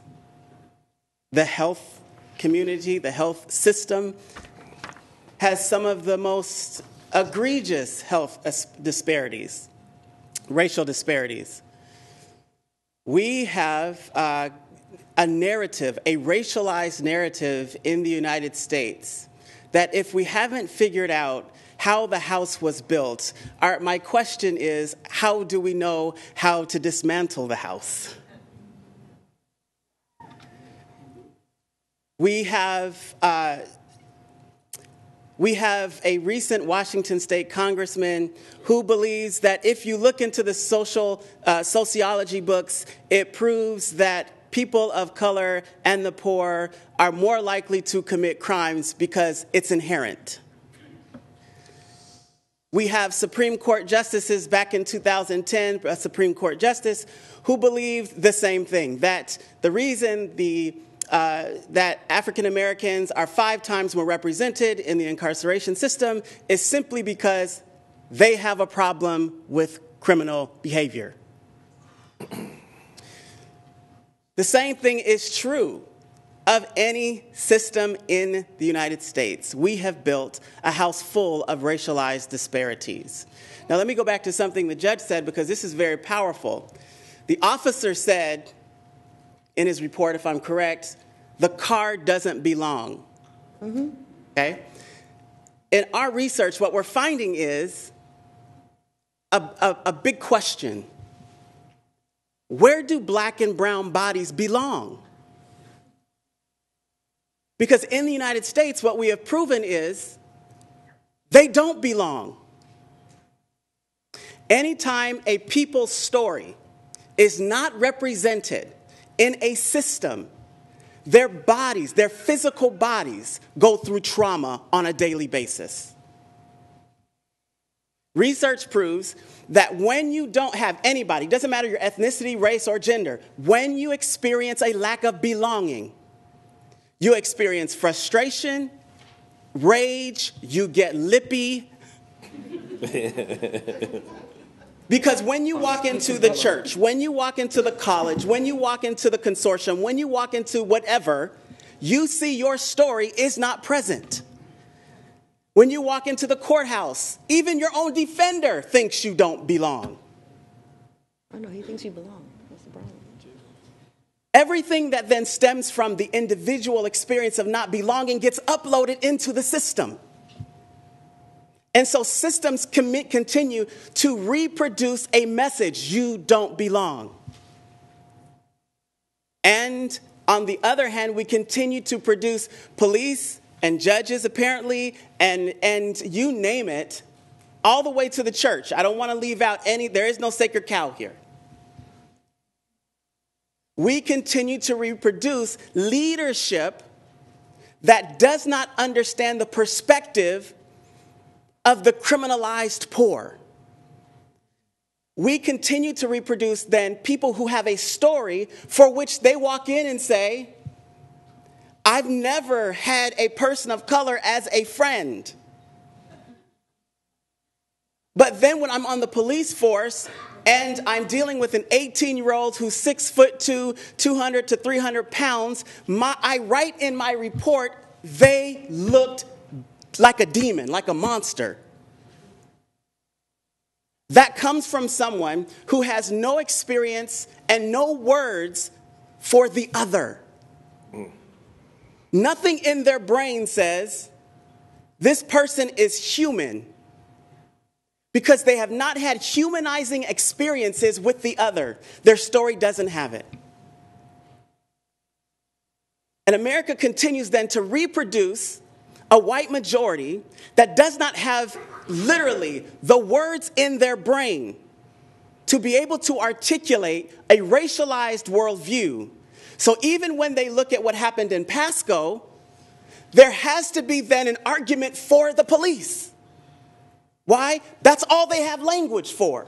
The health community, the health system, has some of the most egregious health disparities. Racial disparities. We have a narrative, a racialized narrative in the United States that if we haven't figured out how the house was built, my question is, how do we know how to dismantle the house? We have a recent Washington State congressman who believes that if you look into the sociology books, it proves that people of color and the poor are more likely to commit crimes because it's inherent. We have Supreme Court justices back in 2010, a Supreme Court justice, who believed the same thing, that the reason that African Americans are 5 times more represented in the incarceration system is simply because they have a problem with criminal behavior. The same thing is true of any system in the United States, we have built a house full of racialized disparities. Now, let me go back to something the judge said, because this is very powerful. The officer said in his report, if I'm correct, the car doesn't belong. Mm-hmm. Okay? In our research, what we're finding is a big question. Where do black and brown bodies belong? Because in the United States, what we have proven is they don't belong. Anytime a people's story is not represented in a system, their bodies, their physical bodies, go through trauma on a daily basis. Research proves that when you don't have anybody, doesn't matter your ethnicity, race, or gender, when you experience a lack of belonging, you experience frustration, rage, you get lippy. Because when you walk into the church, when you walk into the college, when you walk into the consortium, when you walk into whatever, you see your story is not present. When you walk into the courthouse, even your own defender thinks you don't belong. I know, he thinks you belong. That's the problem. Everything that then stems from the individual experience of not belonging gets uploaded into the system. And so systems continue to reproduce a message: you don't belong. And on the other hand, we continue to produce police and judges, apparently, and you name it, all the way to the church. I don't want to leave out any, there is no sacred cow here. We continue to reproduce leadership that does not understand the perspective of the criminalized poor. We continue to reproduce then people who have a story for which they walk in and say, I've never had a person of color as a friend. But then when I'm on the police force and I'm dealing with an 18-year-old who's 6'2", 200 to 300 pounds, I write in my report, they looked like a demon, like a monster. That comes from someone who has no experience and no words for the other. Nothing in their brain says, this person is human, because they have not had humanizing experiences with the other. Their story doesn't have it. And America continues then to reproduce a white majority that does not have literally the words in their brain to be able to articulate a racialized worldview. So even when they look at what happened in Pasco, there has to be then an argument for the police. Why? That's all they have language for.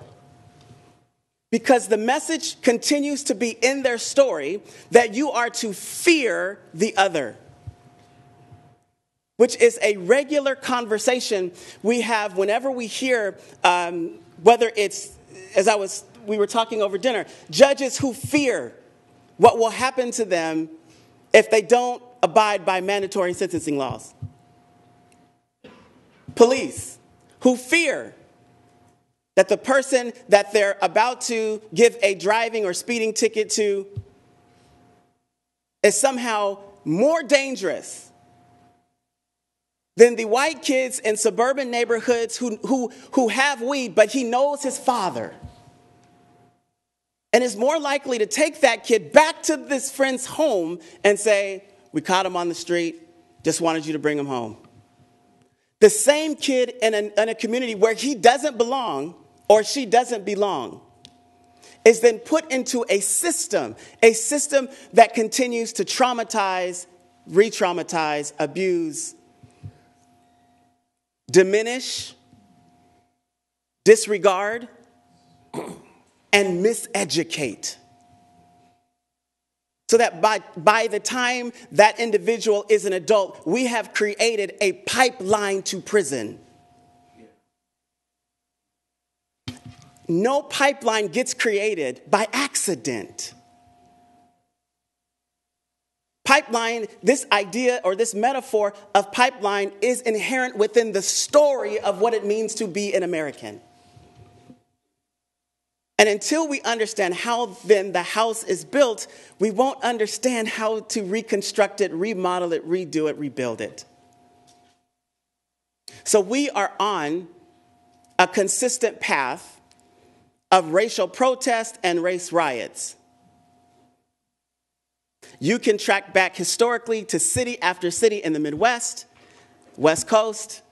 Because the message continues to be in their story that you are to fear the other, which is a regular conversation we have whenever we hear, whether it's, we were talking over dinner, judges who fear what will happen to them if they don't abide by mandatory sentencing laws. Police who fear that the person that they're about to give a driving or speeding ticket to is somehow more dangerous than the white kids in suburban neighborhoods who have weed, but he knows his father and is more likely to take that kid back to this friend's home and say, we caught him on the street, just wanted you to bring him home. The same kid in a community where he doesn't belong or she doesn't belong is then put into a system that continues to traumatize, re-traumatize, abuse, diminish, disregard, and miseducate. So that by the time that individual is an adult, we have created a pipeline to prison. No pipeline gets created by accident. Pipeline, this idea or this metaphor of pipeline is inherent within the story of what it means to be an American. And until we understand how then the house is built, we won't understand how to reconstruct it, remodel it, redo it, rebuild it. So we are on a consistent path of racial protest and race riots. You can track back historically to city after city in the Midwest, West Coast.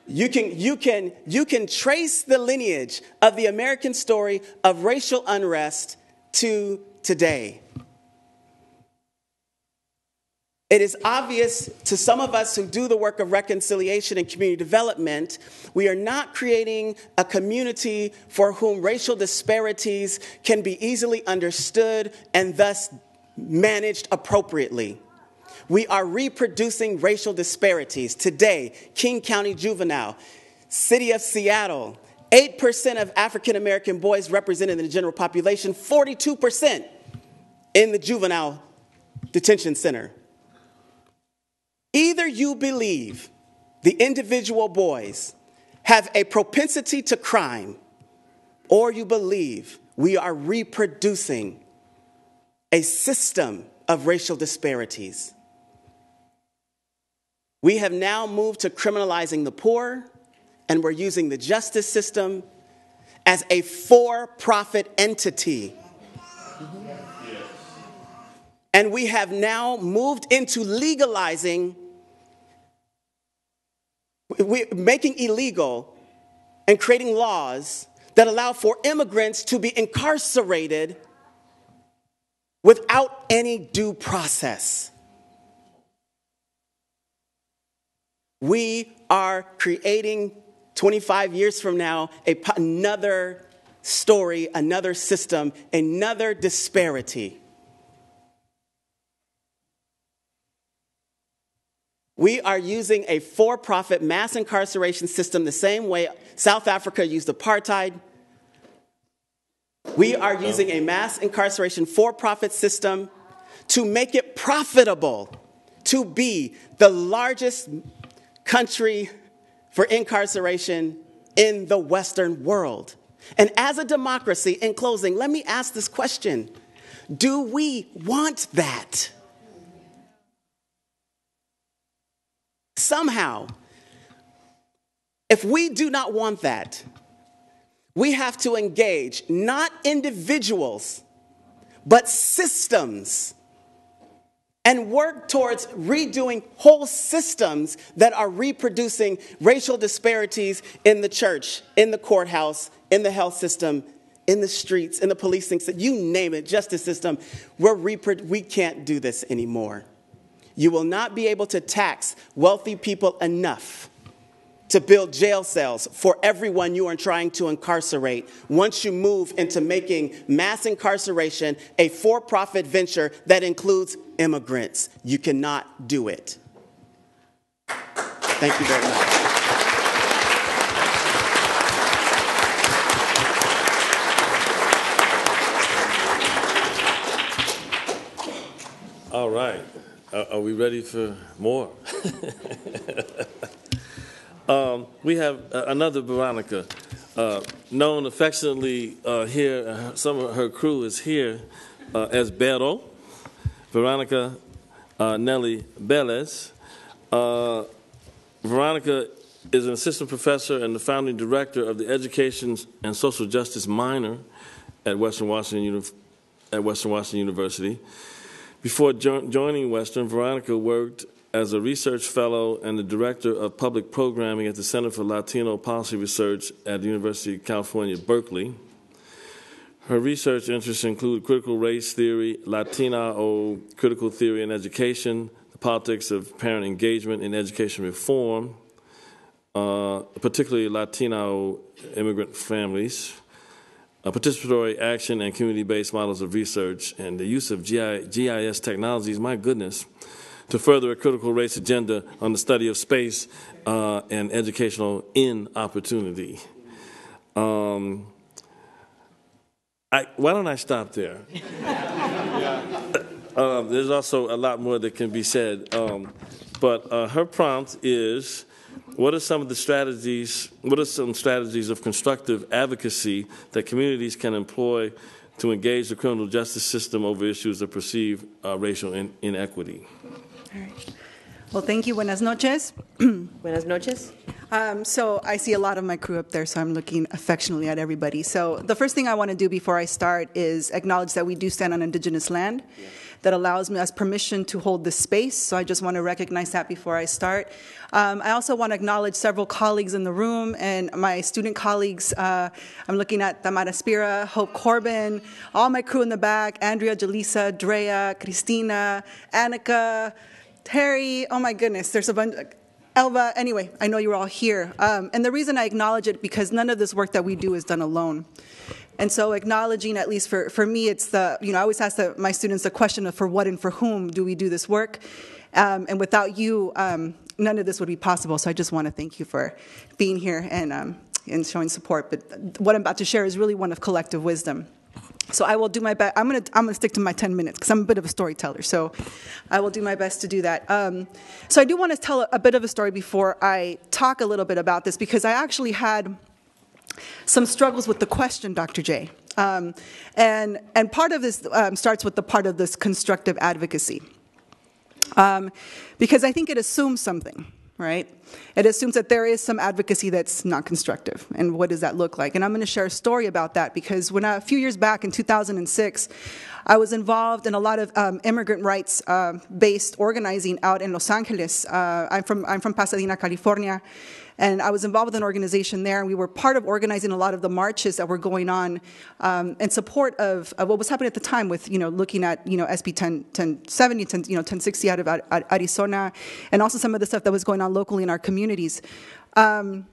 You can trace the lineage of the American story of racial unrest to today. It is obvious to some of us who do the work of reconciliation and community development, we are not creating a community for whom racial disparities can be easily understood and thus managed appropriately. We are reproducing racial disparities. Today, King County Juvenile, City of Seattle, 8% of African American boys represented in the general population, 42% in the juvenile detention center. Either you believe the individual boys have a propensity to crime, or you believe we are reproducing a system of racial disparities. We have now moved to criminalizing the poor, and we're using the justice system as a for-profit entity. And we have now moved into legalizing, making illegal and creating laws that allow for immigrants to be incarcerated without any due process. We are creating 25 years from now another story, another system, another disparity. We are using a for-profit mass incarceration system the same way South Africa used apartheid. We are using a mass incarceration for-profit system to make it profitable to be the largest country for incarceration in the Western world. And as a democracy, in closing, let me ask this question. Do we want that? Somehow, if we do not want that, we have to engage not individuals, but systems, and work towards redoing whole systems that are reproducing racial disparities in the church, in the courthouse, in the health system, in the streets, in the policing system, you name it, justice system. We can't do this anymore. You will not be able to tax wealthy people enough to build jail cells for everyone you are trying to incarcerate once you move into making mass incarceration a for-profit venture that includes immigrants. You cannot do it. Thank you very much. All right. Are we ready for more? We have another Veronica, known affectionately here, some of her crew is here as Vero, Veronica Nelly Velez. Veronica is an assistant professor and the founding director of the Education and Social Justice minor at Western Washington University. Before joining Western, Veronica worked as a research fellow and the director of public programming at the Center for Latino Policy Research at the University of California, Berkeley. Her research interests include critical race theory, Latino critical theory in education, the politics of parent engagement in education reform, particularly Latino immigrant families, participatory action and community-based models of research, and the use of GIS technologies, my goodness, to further a critical race agenda on the study of space and educational inopportunity. Why don't I stop there? There's also a lot more that can be said. But her prompt is, what are some strategies of constructive advocacy that communities can employ to engage the criminal justice system over issues of perceived racial inequity? All right. Well, thank you. Buenas noches. Buenas noches. So I see a lot of my crew up there, so I'm looking affectionately at everybody. So the first thing I want to do before I start is acknowledge that we do stand on indigenous land that allows us permission to hold this space. So I just want to recognize that before I start. I also want to acknowledge several colleagues in the room and my student colleagues. I'm looking at Tamara Spira, Hope Corbin, all my crew in the back, Andrea, Jaleesa, Drea, Christina, Annika, Terry, oh my goodness, there's a bunch, Elva, anyway, I know you're all here. And the reason I acknowledge it, because none of this work that we do is done alone. And so acknowledging, at least for me, it's I always ask my students the question of for what and for whom do we do this work? And without you, none of this would be possible. So I just want to thank you for being here and showing support. But what I'm about to share is really one of collective wisdom. So I will do my best. I'm gonna stick to my 10 minutes because I'm a bit of a storyteller. So I will do my best to do that. So I do want to tell a bit of a story before I talk a little bit about this, because I actually had some struggles with the question, Dr. J. And part of this starts with the part of this constructive advocacy, because I think it assumes something. Right? It assumes that there is some advocacy that's not constructive. And what does that look like? And I'm going to share a story about that, because when a few years back in 2006, I was involved in a lot of immigrant rights based organizing out in Los Angeles. I'm from Pasadena, California. And I was involved with an organization there, and we were part of organizing a lot of the marches that were going on in support of what was happening at the time with, looking at, SB 1070, 1060 out of Arizona, and also some of the stuff that was going on locally in our communities. And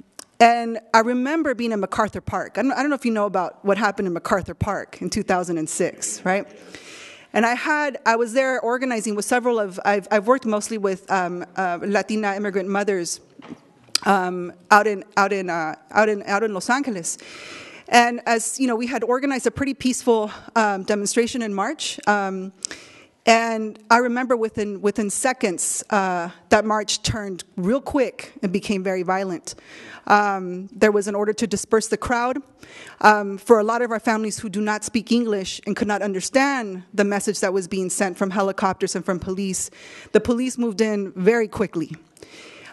I remember being in MacArthur Park. I don't know if you know about what happened in MacArthur Park in 2006, right? And I was there organizing with several I've worked mostly with Latina immigrant mothers out in Los Angeles. And as we had organized a pretty peaceful demonstration in March. And I remember within seconds, that march turned real quick and became very violent. There was an order to disperse the crowd. For a lot of our families who do not speak English and could not understand the message that was being sent from helicopters and from police, the police moved in very quickly.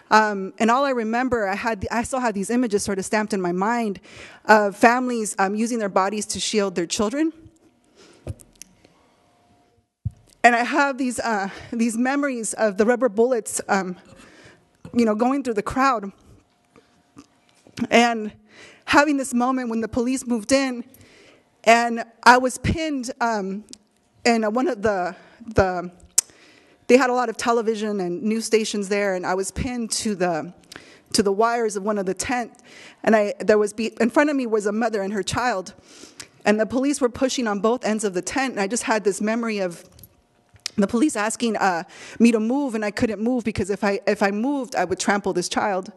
And all I remember, I still had these images sort of stamped in my mind of families using their bodies to shield their children. And I have these memories of the rubber bullets, going through the crowd, and having this moment when the police moved in, and I was pinned in one of they had a lot of television and news stations there, and I was pinned to the wires of one of the tent, and in front of me was a mother and her child, and the police were pushing on both ends of the tent, and I just had this memory of the police asking me to move, and I couldn't move because if I moved, I would trample this child,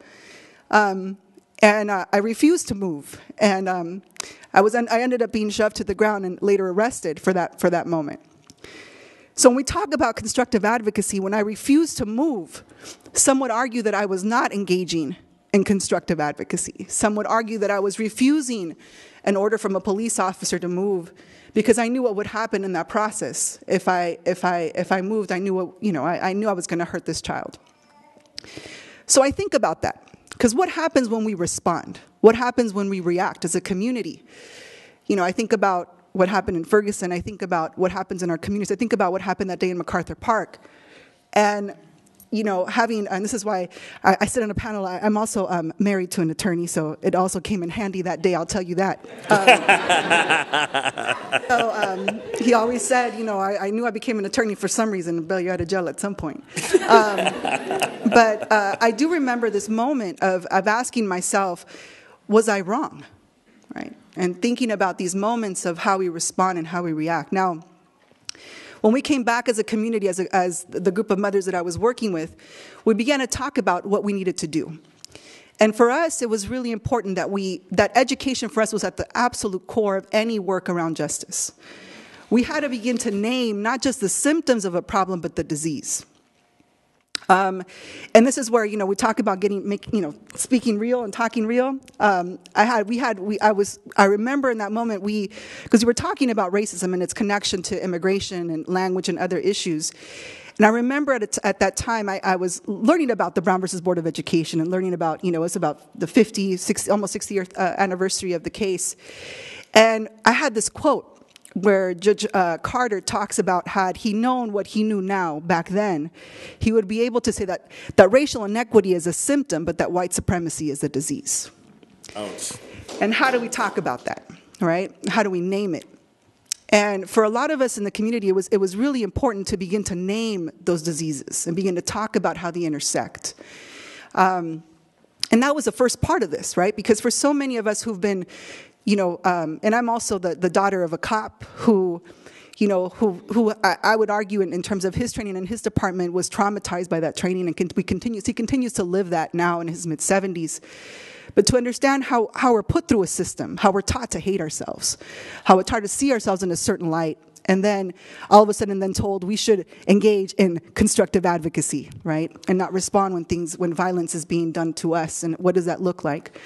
and I refused to move, and I ended up being shoved to the ground and later arrested for that moment. So when we talk about constructive advocacy, when I refused to move, some would argue that I was not engaging in constructive advocacy. Some would argue that I was refusing an order from a police officer to move because I knew what would happen in that process. If I moved, I knew I knew I was going to hurt this child. So I think about that, because what happens when we respond? What happens when we react as a community? I think about what happened in Ferguson. I think about what happens in our communities. I think about what happened that day in MacArthur Park. And, and this is why I sit on a panel. I'm also married to an attorney, so it also came in handy that day, I'll tell you that. He always said, I knew I became an attorney for some reason, bail you out of jail at some point. But I do remember this moment of asking myself, was I wrong, right? And thinking about these moments of how we respond and how we react. Now, when we came back as a community, as the group of mothers that I was working with, we began to talk about what we needed to do. And for us, it was really important that education for us was at the absolute core of any work around justice. we had to begin to name not just the symptoms of a problem, but the disease. And this is where, we talk about speaking real and talking real. I remember in that moment, because we were talking about racism and its connection to immigration and language and other issues. And I remember at that time, I was learning about the Brown versus Board of Education and learning about, it's about the 60, almost 60th anniversary of the case. And I had this quote where Judge Carter talks about, had he known what he knew now back then, he would be able to say that racial inequity is a symptom, but that white supremacy is a disease. Ouch. And how do we talk about that, right? How do we name it? And for a lot of us in the community, it was really important to begin to name those diseases and begin to talk about how they intersect. And that was the first part of this, right? Because for so many of us who've been, and I'm also the daughter of a cop who I would argue in terms of his training in his department was traumatized by that training, and he continues to live that now in his mid-70s. But to understand how we're put through a system, how we're taught to hate ourselves, how we're taught to see ourselves in a certain light, and then all of a sudden then told we should engage in constructive advocacy, right? And not respond when violence is being done to us, and what does that look like?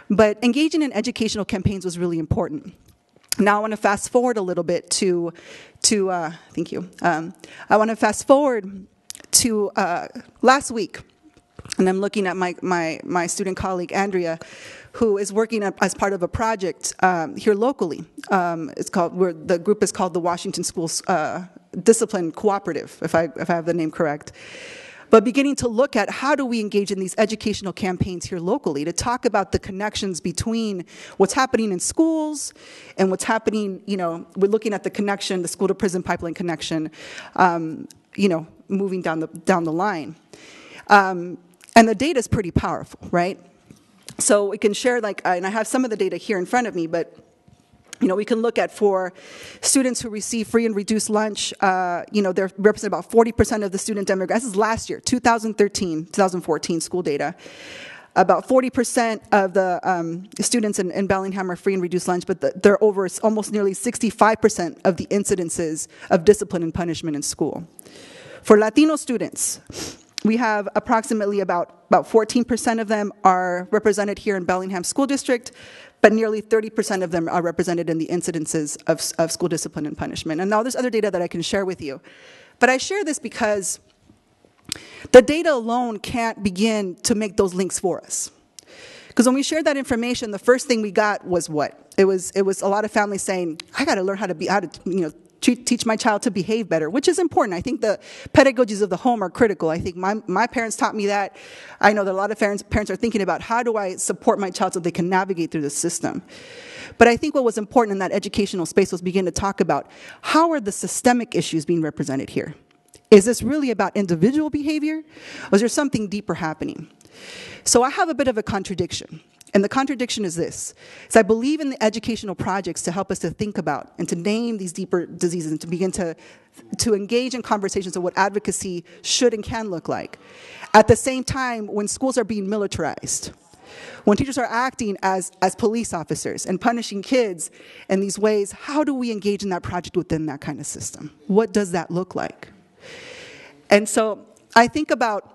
But engaging in educational campaigns was really important. Now I want to fast forward a little bit to thank you. I want to fast forward to last week, and I'm looking at my student colleague Andrea, who is working as part of a project here locally. The group is called the Washington Schools Discipline Cooperative, if I have the name correct. But beginning to look at how do we engage in these educational campaigns here locally to talk about the connections between what's happening in schools and what's happening, we're looking at the connection, the school to prison pipeline connection, moving down the line. And the data is pretty powerful, right? So we can share, and I have some of the data here in front of me, but we can look at for students who receive free and reduced lunch, they represent about 40% of the student demographic. This is last year, 2014 school data. About 40% of the students in Bellingham are free and reduced lunch, but they're over almost nearly 65% of the incidences of discipline and punishment in school. For Latino students, we have approximately about 14% of them are represented here in Bellingham School District, but nearly 30% of them are represented in the incidences of school discipline and punishment. And now there's other data that I can share with you. But I share this because the data alone can't begin to make those links for us. Because when we shared that information, the first thing we got was what? It was a lot of families saying, I got to learn how to teach my child to behave better, which is important. I think the pedagogies of the home are critical. I think my parents taught me that. I know that a lot of parents are thinking about how do I support my child so they can navigate through the system. But I think what was important in that educational space was begin to talk about how are the systemic issues being represented here? Is this really about individual behavior, or is there something deeper happening? So I have a bit of a contradiction. And the contradiction is this. I believe in the educational projects to help us to think about and to name these deeper diseases and to begin to engage in conversations of what advocacy should and can look like. At the same time, when schools are being militarized, when teachers are acting as police officers and punishing kids in these ways, how do we engage in that project within that kind of system? What does that look like? And so I think about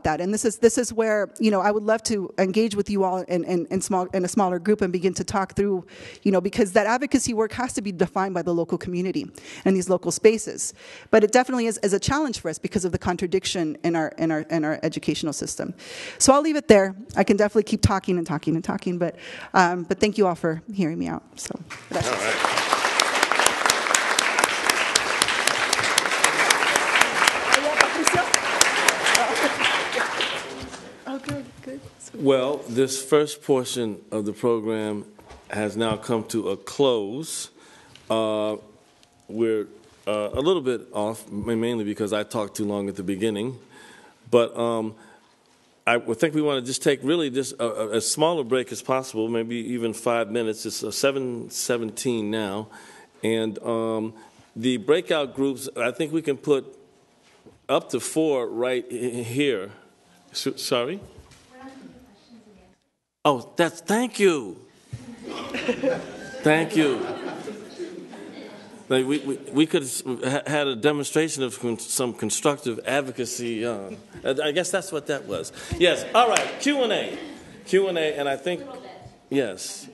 that, and this is where I would love to engage with you all in a smaller group and begin to talk through, because that advocacy work has to be defined by the local community and these local spaces. But it definitely is a challenge for us because of the contradiction in our educational system. So I'll leave it there. I can definitely keep talking, but thank you all for hearing me out. So. All right. Well, this first portion of the program has now come to a close. We're a little bit off, mainly because I talked too long at the beginning. But I think we want to just take really just a smaller break as possible, maybe even 5 minutes. It's 7:17 now. And the breakout groups, I think we can put up to 4 right here. Sorry? Oh, thank you. Thank you. Like we could have had a demonstration of some constructive advocacy. I guess that's what that was. Yes. All right. Q&A, and I think yes.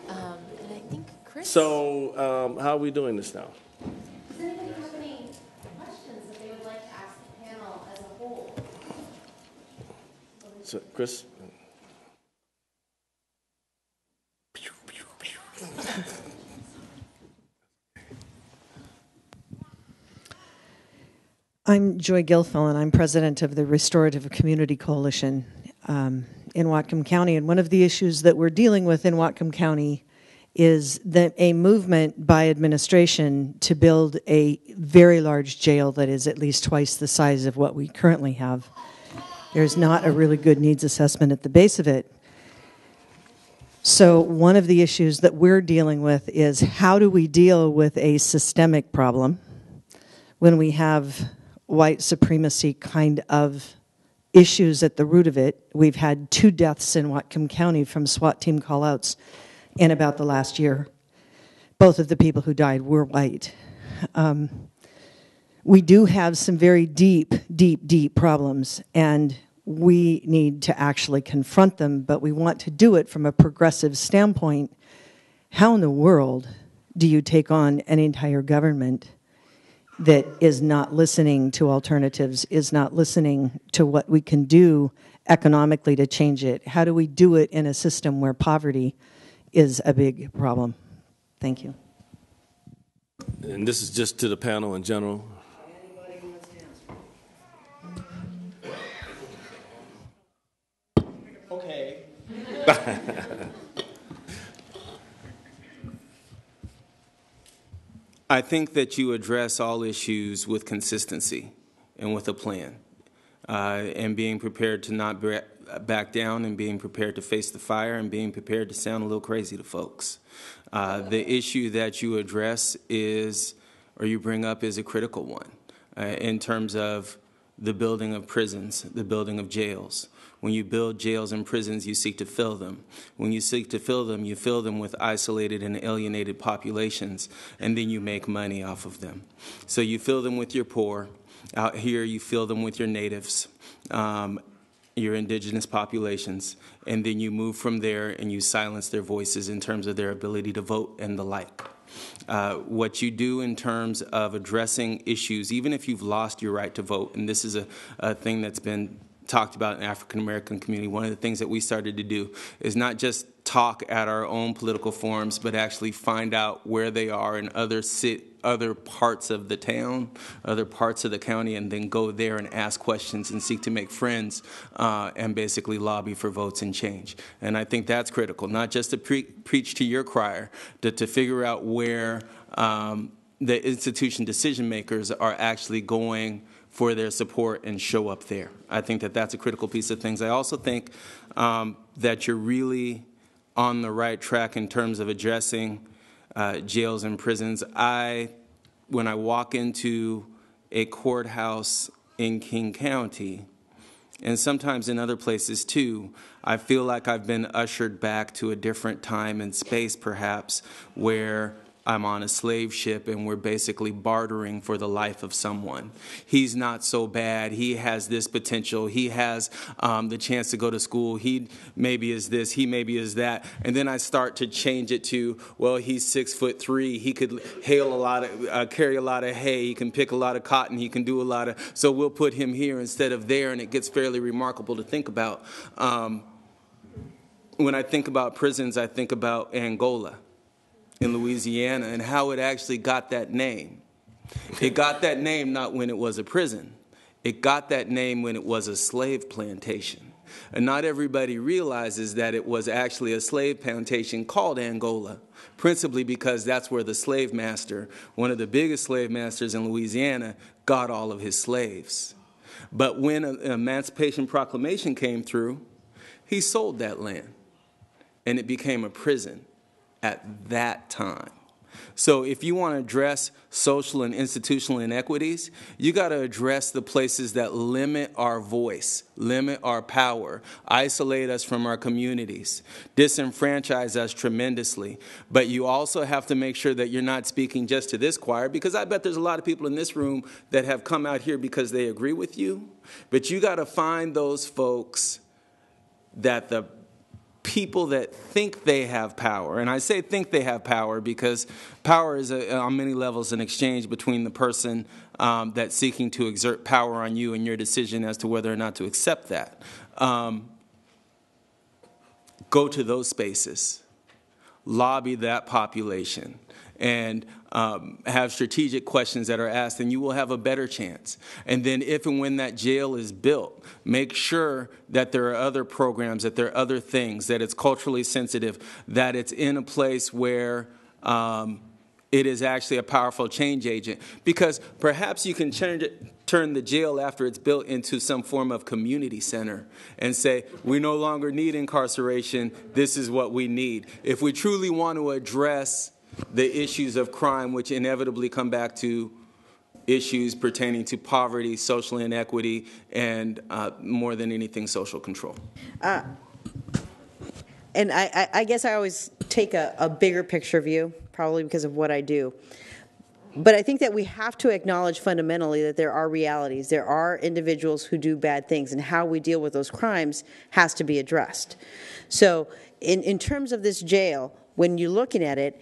And I think Chris. So how are we doing this now? Does anybody have any questions that they would like to ask the panel as a whole? So, Chris. I'm Joy Gilfillan. I'm president of the Restorative Community Coalition in Whatcom County. And one of the issues that we're dealing with in Whatcom County is that a movement by administration to build a very large jail that is at least twice the size of what we currently have. There's not a really good needs assessment at the base of it. So one of the issues that we're dealing with is how do we deal with a systemic problem when we have white supremacy kind of issues at the root of it. We've had 2 deaths in Whatcom County from SWAT team call-outs in about the last year. Both of the people who died were white. We do have some very deep problems, and we need to actually confront them, but we want to do it from a progressive standpoint. How in the world do you take on an entire government that is not listening to alternatives, is not listening to what we can do economically to change it? How do we do it in a system where poverty is a big problem? Thank you. And this is just to the panel in general. Okay. I think that you address all issues with consistency and with a plan, and being prepared to not back down, and being prepared to face the fire, and being prepared to sound a little crazy to folks. The issue that you address is, or you bring up, is a critical one in terms of the building of prisons, the building of jails. When you build jails and prisons, you seek to fill them. When you seek to fill them, you fill them with isolated and alienated populations, and then you make money off of them. So you fill them with your poor. Out here, you fill them with your natives, your indigenous populations, and then you move from there and you silence their voices in terms of their ability to vote and the like. What you do in terms of addressing issues, even if you've lost your right to vote, and this is a thing that's been talked about in the African American community, one of the things that we started to do is not just talk at our own political forums, but actually find out where they are in other parts of the town, other parts of the county, and then go there and ask questions and seek to make friends and basically lobby for votes and change. And I think that's critical, not just to preach to your choir, but to figure out where the institution decision makers are actually going for their support and show up there. I think that that's a critical piece of things. I also think that you're really on the right track in terms of addressing jails and prisons. When I walk into a courthouse in King County, and sometimes in other places too, I feel like I've been ushered back to a different time and space, perhaps, where I'm on a slave ship and we're basically bartering for the life of someone. He's not so bad. He has this potential. He has the chance to go to school. He maybe is this. He maybe is that. And then I start to change it to, well, he's 6'3". He could carry a lot of hay. He can pick a lot of cotton. He can do a lot of. So we'll put him here instead of there, and it gets fairly remarkable to think about. When I think about prisons, I think about Angola in Louisiana and how it actually got that name. It got that name not when it was a prison. It got that name when it was a slave plantation. And not everybody realizes that it was actually a slave plantation called Angola, principally because that's where the slave master, one of the biggest slave masters in Louisiana, got all of his slaves. But when an Emancipation Proclamation came through, he sold that land, and it became a prison at that time. So if you want to address social and institutional inequities, you got to address the places that limit our voice, limit our power, isolate us from our communities, disenfranchise us tremendously. But you also have to make sure that you're not speaking just to this choir, because I bet there's a lot of people in this room that have come out here because they agree with you. But you got to find those folks that the people that think they have power, and I say think they have power because power is on many levels an exchange between the person that's seeking to exert power on you and your decision as to whether or not to accept that. Go to those spaces, lobby that population, and have strategic questions that are asked, and you will have a better chance. And then if and when that jail is built, make sure that there are other programs, that there are other things, that it's culturally sensitive, that it's in a place where it is actually a powerful change agent. Because perhaps you can turn the jail after it's built into some form of community center and say, we no longer need incarceration, this is what we need. If we truly want to address the issues of crime, which inevitably come back to issues pertaining to poverty, social inequity, and more than anything, social control. And I guess I always take a bigger picture view, probably because of what I do. But I think that we have to acknowledge fundamentally that there are realities. There are individuals who do bad things, and how we deal with those crimes has to be addressed. So in terms of this jail, when you're looking at it,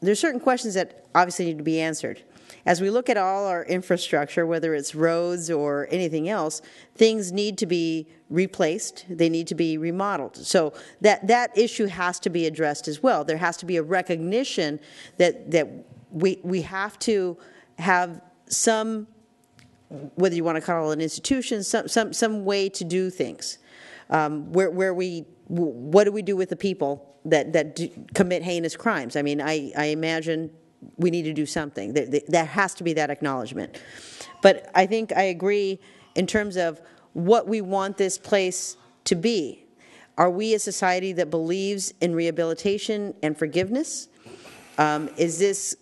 there's certain questions that obviously need to be answered. As we look at all our infrastructure, whether it's roads or anything else, things need to be replaced. They need to be remodeled. So that issue has to be addressed as well. There has to be a recognition that we have to have some, whether you want to call it an institution, some way to do things. What do we do with the people that commit heinous crimes? I mean, I imagine we need to do something. There has to be that acknowledgement. But I think I agree in terms of what we want this place to be. Are we a society that believes in rehabilitation and forgiveness? Is this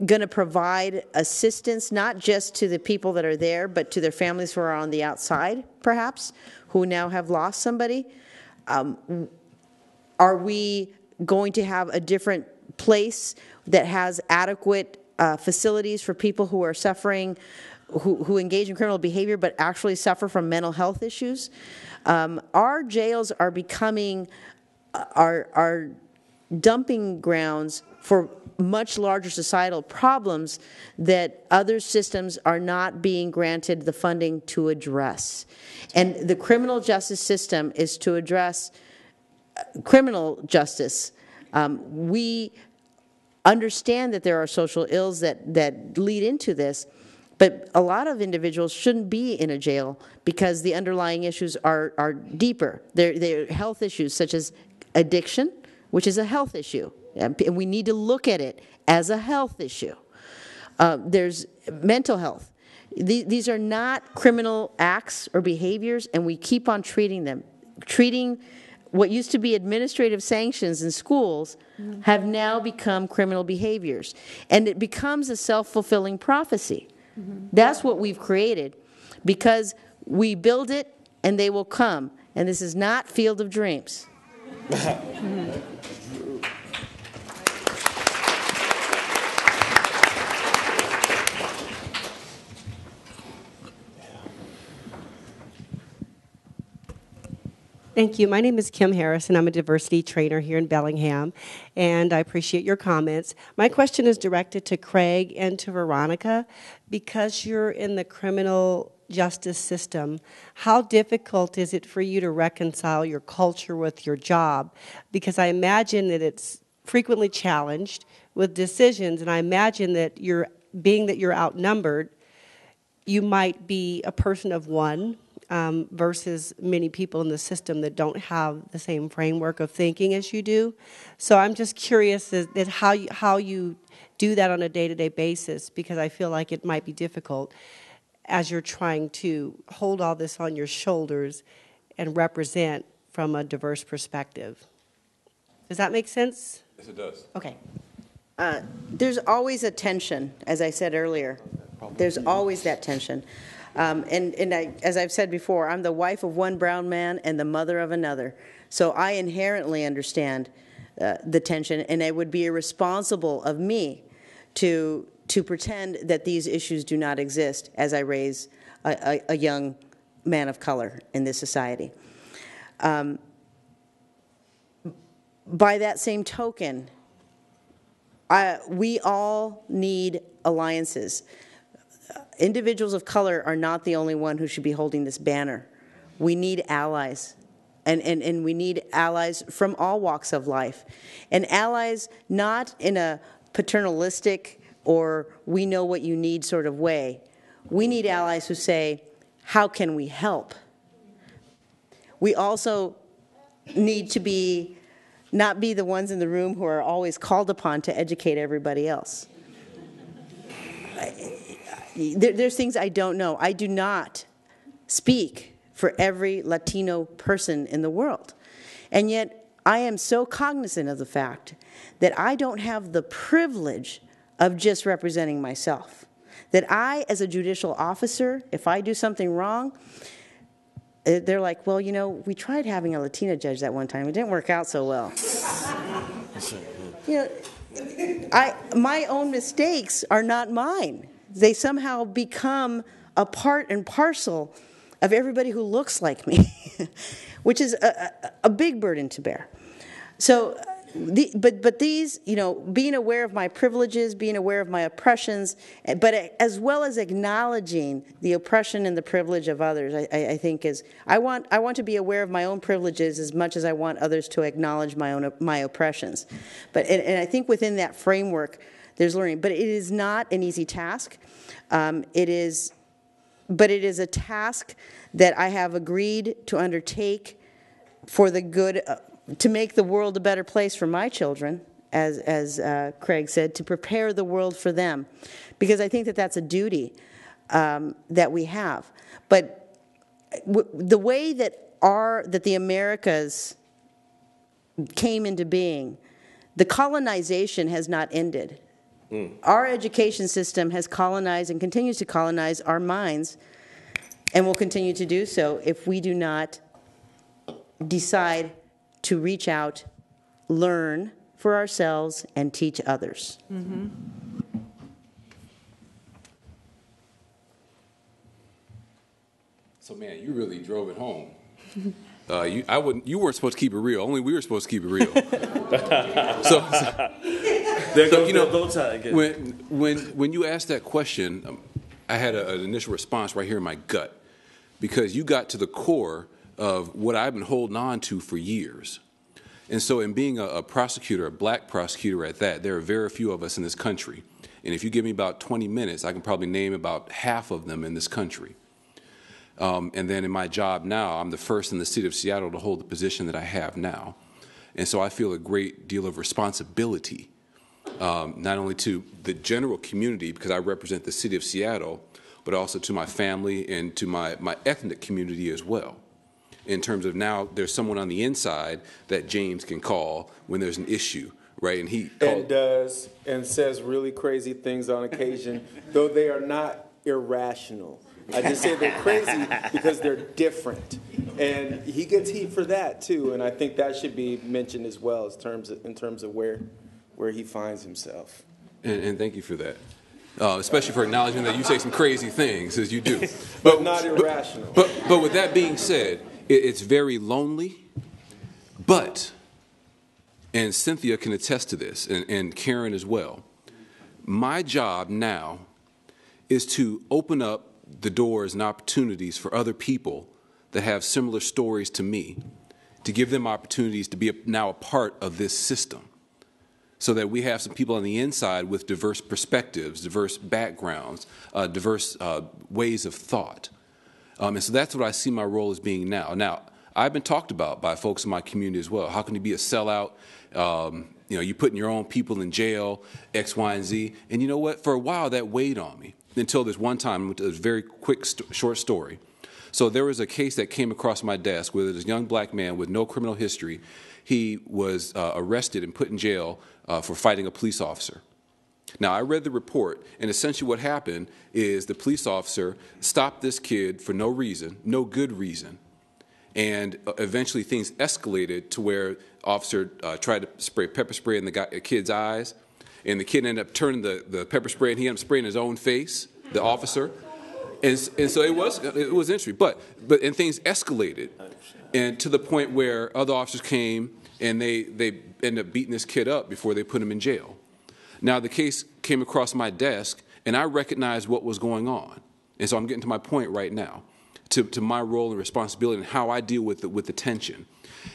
going to provide assistance not just to the people that are there, but to their families who are on the outside, perhaps, who now have lost somebody? Are we going to have a different place that has adequate facilities for people who are suffering, who engage in criminal behavior but actually suffer from mental health issues? Our jails are becoming our dumping grounds for much larger societal problems that other systems are not being granted the funding to address. And the criminal justice system is to address criminal justice. We understand that there are social ills that lead into this, but a lot of individuals shouldn't be in a jail because the underlying issues are deeper. They're health issues such as addiction, which is a health issue, and we need to look at it as a health issue. There's mental health. These are not criminal acts or behaviors, and we keep on treating them. Treating what used to be administrative sanctions in schools have now become criminal behaviors. And it becomes a self-fulfilling prophecy. That's what we've created because we build it and they will come. And this is not Field of Dreams. Thank you. My name is Kim Harris, and I'm a diversity trainer here in Bellingham, and I appreciate your comments. My question is directed to Craig and to Veronica. Because you're in the criminal justice system, how difficult is it for you to reconcile your culture with your job? Because I imagine that it's frequently challenged with decisions, and I imagine that being that you're outnumbered, you might be a person of one, versus many people in the system that don't have the same framework of thinking as you do. So I'm just curious that how you do that on a day-to-day basis, because I feel like it might be difficult as you're trying to hold all this on your shoulders and represent from a diverse perspective. Does that make sense? Yes, it does. Okay. There's always a tension, as I said earlier. There's always that tension. As I've said before, I'm the wife of one brown man and the mother of another. So I inherently understand the tension, and it would be irresponsible of me to pretend that these issues do not exist as I raise a young man of color in this society. By that same token, we all need alliances. Individuals of color are not the only one who should be holding this banner. We need allies. And we need allies from all walks of life. And allies not in a paternalistic or we know what you need sort of way. We need allies who say, how can we help? We also need to not be the ones in the room who are always called upon to educate everybody else. There's things I don't know. I do not speak for every Latino person in the world. And yet, I am so cognizant of the fact that I don't have the privilege of just representing myself. That I, as a judicial officer, if I do something wrong, they're like, well, we tried having a Latina judge that one time. It didn't work out so well. My own mistakes are not mine. They somehow become a part and parcel of everybody who looks like me, which is a big burden to bear. So, but these, being aware of my privileges, being aware of my oppressions, but as well as acknowledging the oppression and the privilege of others, I think I want to be aware of my own privileges as much as I want others to acknowledge my oppressions. But and I think within that framework, there's learning. But it is not an easy task. But it is a task that I have agreed to undertake for the good, to make the world a better place for my children, as Craig said, to prepare the world for them. Because I think that that's a duty that we have. But the way that the Americas came into being, the colonization has not ended. Our education system has colonized and continues to colonize our minds and will continue to do so if we do not decide to reach out, learn for ourselves, and teach others. Mm-hmm. So, man, you really drove it home. You weren't supposed to keep it real. Only we were supposed to keep it real. There goes the bow tie again. When you asked that question, I had an initial response right here in my gut, because you got to the core of what I've been holding on to for years. And so in being a prosecutor, a black prosecutor at that, there are very few of us in this country. And if you give me about 20 minutes, I can probably name about half of them in this country. And then in my job now, I'm the first in the city of Seattle to hold the position that I have now. And so I feel a great deal of responsibility, not only to the general community, because I represent the city of Seattle, but also to my family and to my ethnic community as well. In terms of now there's someone on the inside that James can call when there's an issue, right? And he does and says really crazy things on occasion, though they are not irrational. I just say they're crazy because they're different. And he gets heat for that, too. And I think that should be mentioned as well in terms of where he finds himself. And thank you for that. Especially for acknowledging that you say some crazy things, as you do. But not irrational. But with that being said, it's very lonely. But, and Cynthia can attest to this, and Karen as well, my job now is to open up the doors and opportunities for other people that have similar stories to me, to give them opportunities to be now a part of this system, so that we have some people on the inside with diverse perspectives, diverse backgrounds, diverse ways of thought. And so that's what I see my role as being now. Now, I've been talked about by folks in my community as well. How can you be a sellout? You're putting your own people in jail, X, Y, and Z. And you know what? For a while, that weighed on me. Until this one time, a very quick, short story. So there was a case that came across my desk where this young black man with no criminal history, he was arrested and put in jail for fighting a police officer. Now, I read the report, and essentially what happened is the police officer stopped this kid for no reason, no good reason, and eventually things escalated to where the officer tried to spray pepper spray in the kid's eyes, and the kid ended up turning the pepper spray, and he ended up spraying his own face, the officer. And so it was interesting, but things escalated, and to the point where other officers came and they ended up beating this kid up before they put him in jail. Now the case came across my desk, and I recognized what was going on, and so I'm getting to my point right now, to my role and responsibility and how I deal with the tension.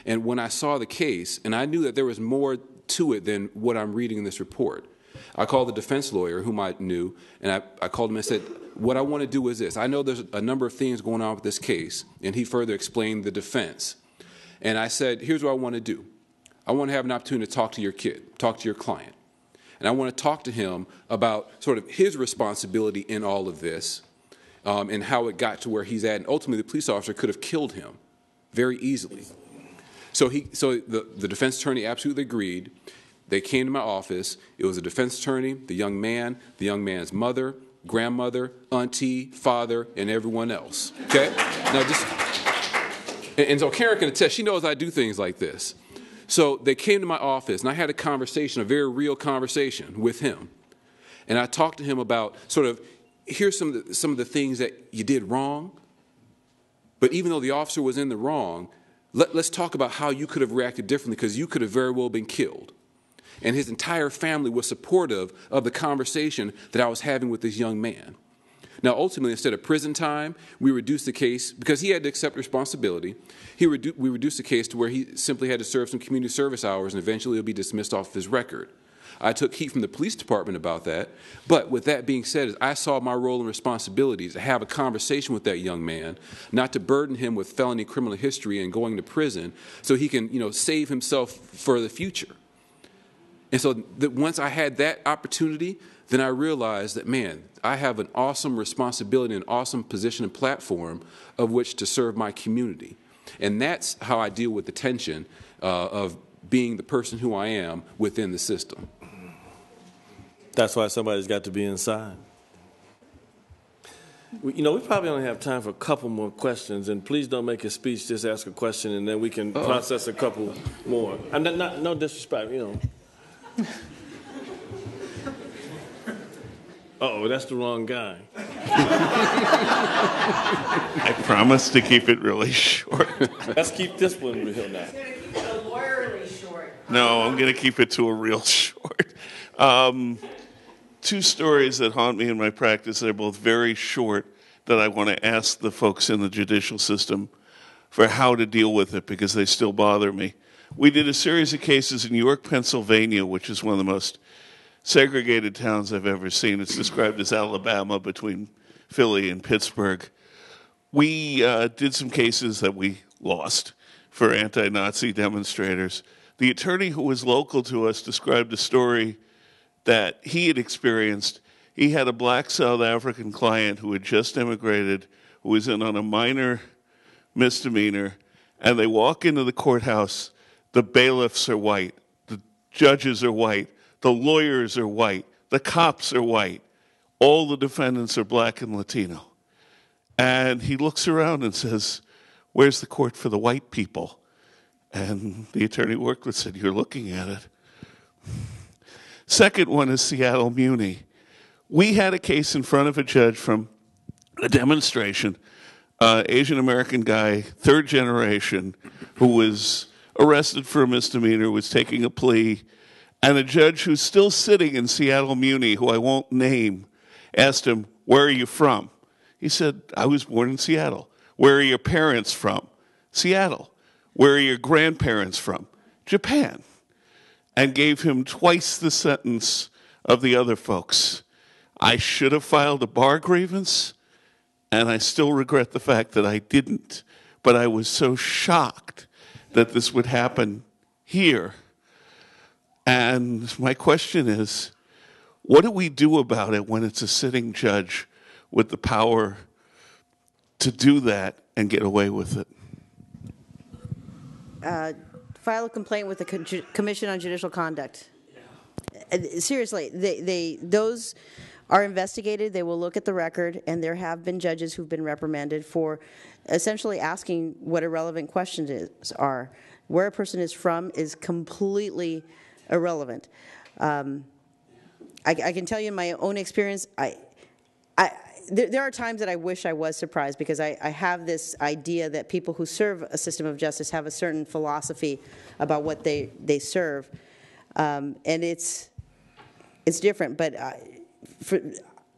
And when I saw the case, and I knew that there was more to it than what I'm reading in this report, I called the defense lawyer, whom I knew, and I called him and said, what I want to do is this. I know there's a number of things going on with this case, and he further explained the defense. And I said, here's what I want to do. I want to have an opportunity to talk to your kid, talk to your client. And I want to talk to him about sort of his responsibility in all of this, and how it got to where he's at. And ultimately, the police officer could have killed him very easily. So the defense attorney absolutely agreed. They came to my office. It was a defense attorney, the young man's mother, grandmother, auntie, father, and everyone else. Okay? Now and so Karen can attest, she knows I do things like this. So they came to my office, and I had a conversation, a very real conversation with him. And I talked to him about sort of, here's some of the things that you did wrong. But even though the officer was in the wrong, let's talk about how you could have reacted differently, because you could have very well been killed. And his entire family was supportive of the conversation that I was having with this young man. Now, ultimately, instead of prison time, we reduced the case, because he had to accept responsibility, we reduced the case to where he simply had to serve some community service hours, and eventually it'll be dismissed off of his record. I took heat from the police department about that, but with that being said, I saw my role and responsibility to have a conversation with that young man, not to burden him with felony criminal history and going to prison, so he can, save himself for the future. And so once I had that opportunity, then I realized that, man, I have an awesome responsibility, an awesome position and platform of which to serve my community. And that's how I deal with the tension of being the person who I am within the system. That's why somebody's got to be inside. We probably only have time for a couple more questions, and please don't make a speech, just ask a question, and then we can process a couple more. I'm no disrespect, Uh-oh, that's the wrong guy. I promise to keep it really short. Let's keep this one real now. He's going to keep it a lawyerly short. No, I'm going to keep it to a real short. Two stories that haunt me in my practice. They're both very short, that I want to ask the folks in the judicial system for how to deal with it, because they still bother me. We did a series of cases in York, Pennsylvania, which is one of the most segregated towns I've ever seen. It's described as Alabama between Philly and Pittsburgh. We did some cases that we lost for anti-Nazi demonstrators. The attorney who was local to us described a story that he had experienced. He had a black South African client who had just immigrated, who was in on a minor misdemeanor, and they walk into the courthouse. The bailiffs are white, the judges are white, the lawyers are white, the cops are white. All the defendants are black and Latino. And he looks around and says, "Where's the court for the white people?" And the attorney worked with said, "You're looking at it." Second one is Seattle Muni. We had a case in front of a judge from a demonstration, Asian American guy, third generation, who was arrested for a misdemeanor, was taking a plea, and a judge who's still sitting in Seattle Muni, who I won't name, asked him, "Where are you from?" He said, "I was born in Seattle." "Where are your parents from?" "Seattle." "Where are your grandparents from?" "Japan." And gave him twice the sentence of the other folks. I should have filed a bar grievance, and I still regret the fact that I didn't. But I was so shocked that this would happen here. And my question is, what do we do about it when it's a sitting judge with the power to do that and get away with it? File a complaint with the Commission on Judicial Conduct. Seriously, those are investigated. They will look at the record, and there have been judges who've been reprimanded for essentially asking what irrelevant questions are. Where a person is from is completely irrelevant. I can tell you in my own experience, there are times that I wish I was surprised, because I have this idea that people who serve a system of justice have a certain philosophy about what they serve, and it's different. But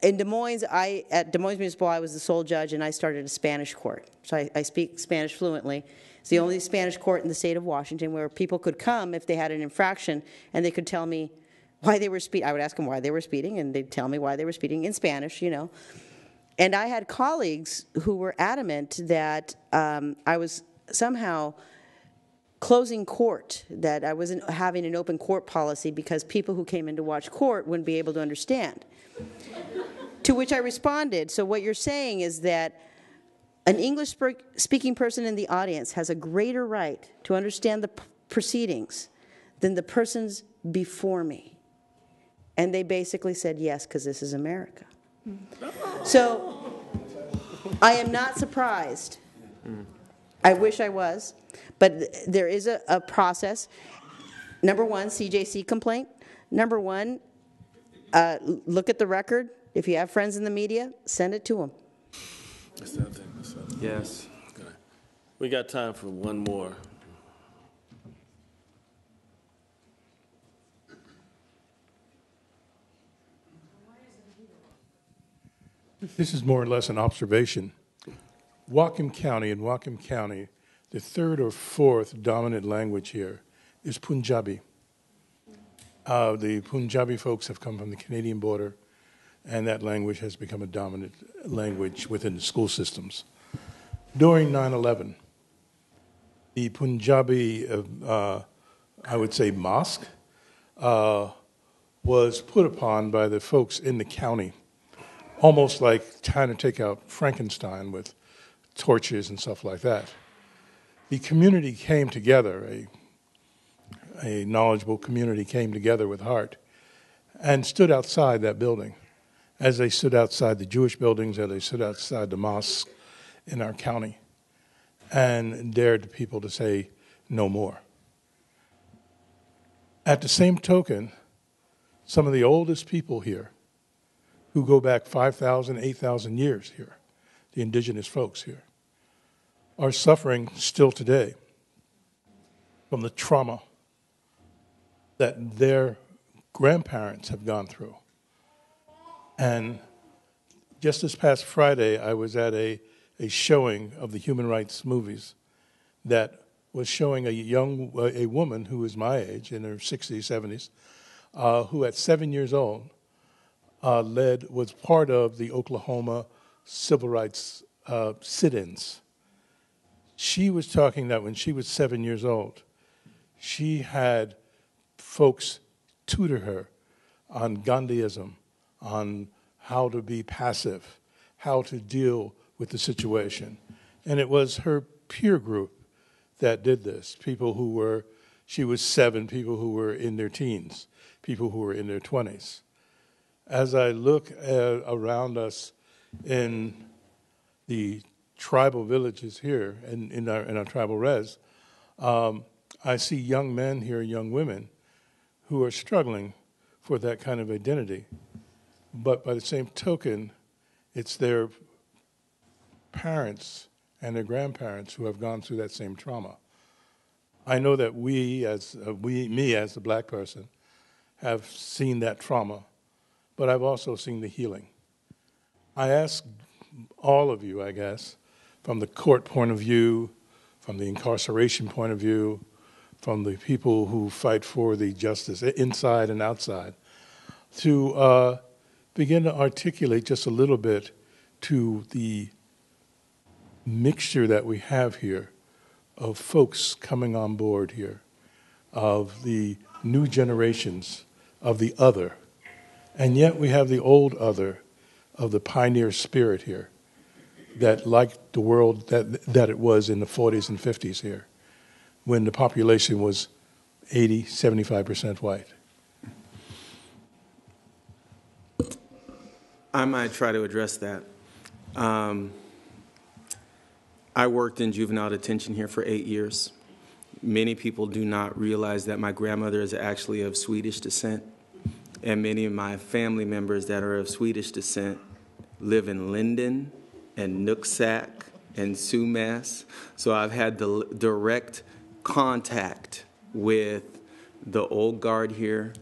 in Des Moines, at Des Moines Municipal, I was the sole judge, and I started a Spanish court. So I speak Spanish fluently. It's the only Spanish court in the state of Washington where people could come if they had an infraction, and they could tell me why they were speeding. I would ask them why they were speeding, and they'd tell me why they were speeding in Spanish, you know. And I had colleagues who were adamant that I was somehow closing court, that I wasn't having an open court policy because people who came in to watch court wouldn't be able to understand. To which I responded, so what you're saying is that an English-speaking person in the audience has a greater right to understand the proceedings than the persons before me. And they basically said, yes, because this is America. So I am not surprised. I wish I was. But there is a process. Number one, CJC complaint. Number one, look at the record. If you have friends in the media, send it to them. That's that thing. Yes. Okay. We got time for one more. This is more or less an observation. In Whatcom County, the third or fourth dominant language here is Punjabi. The Punjabi folks have come from the Canadian border, and that language has become a dominant language within the school systems. During 9/11, the Punjabi, I would say, mosque was put upon by the folks in the county, almost like trying to take out Frankenstein with torches and stuff like that. The community came together, a knowledgeable community came together with heart and stood outside that building, as they stood outside the Jewish buildings, as they stood outside the mosques in our county, and dared people to say no more. At the same token, some of the oldest people here, who go back 5,000, 8,000 years here, the indigenous folks here, are suffering still today from the trauma that their grandparents have gone through. And just this past Friday, I was at a showing of the human rights movies that was showing a woman who is my age, in her 60s, 70s, who at 7 years old was part of the Oklahoma civil rights sit-ins. She was talking that when she was 7 years old, she had folks tutor her on Gandhiism, on how to be passive, how to deal with the situation. And it was her peer group that did this, people who were, she was 7, people who were in their teens, people who were in their 20s. As I look around us in the tribal villages here, in our tribal res, I see young men here, young women, who are struggling for that kind of identity. But by the same token, it's their parents and their grandparents who have gone through that same trauma. I know that me as the black person, have seen that trauma, but I've also seen the healing. I ask all of you, I guess, from the court point of view, from the incarceration point of view, from the people who fight for the justice inside and outside, to begin to articulate just a little bit to the mixture that we have here of folks coming on board here, of the new generations of the other, and yet we have the old other of the pioneer spirit here, that liked the world that it was in the 40s and 50s here, when the population was 80, 75% white? I might try to address that. I worked in juvenile detention here for 8 years. Many people do not realize that my grandmother is actually of Swedish descent, and many of my family members that are of Swedish descent live in Linden and Nooksack and Sumas. So I've had the direct contact with the old guard here,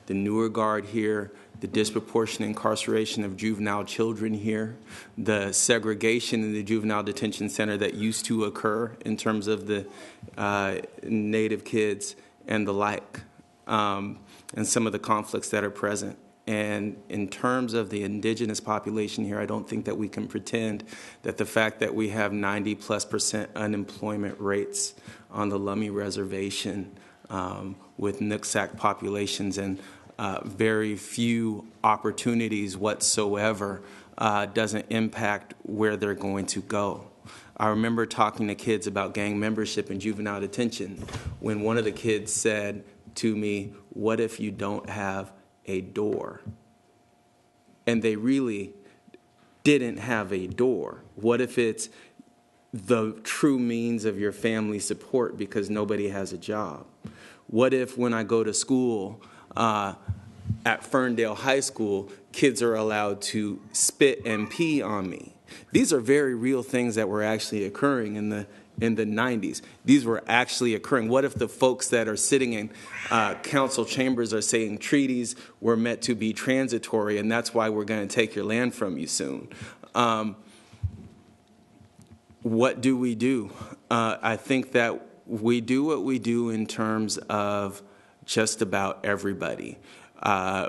the newer guard here, the disproportionate incarceration of juvenile children here, the segregation in the juvenile detention center that used to occur in terms of the Native kids and the like, and some of the conflicts that are present. And in terms of the indigenous population here, I don't think that we can pretend that the fact that we have 90+% unemployment rates on the Lummi Reservation with Nooksack populations and very few opportunities whatsoever doesn't impact where they're going to go. I remember talking to kids about gang membership in juvenile detention when one of the kids said to me, "What if you don't have a door?" And they really didn't have a door. What if it's the true means of your family support because nobody has a job? What if when I go to school at Ferndale High School, kids are allowed to spit and pee on me? These are very real things that were actually occurring in the 90s. These were actually occurring. What if the folks that are sitting in council chambers are saying treaties were meant to be transitory and that's why we're going to take your land from you soon? What do we do? I think that we do what we do in terms of just about everybody.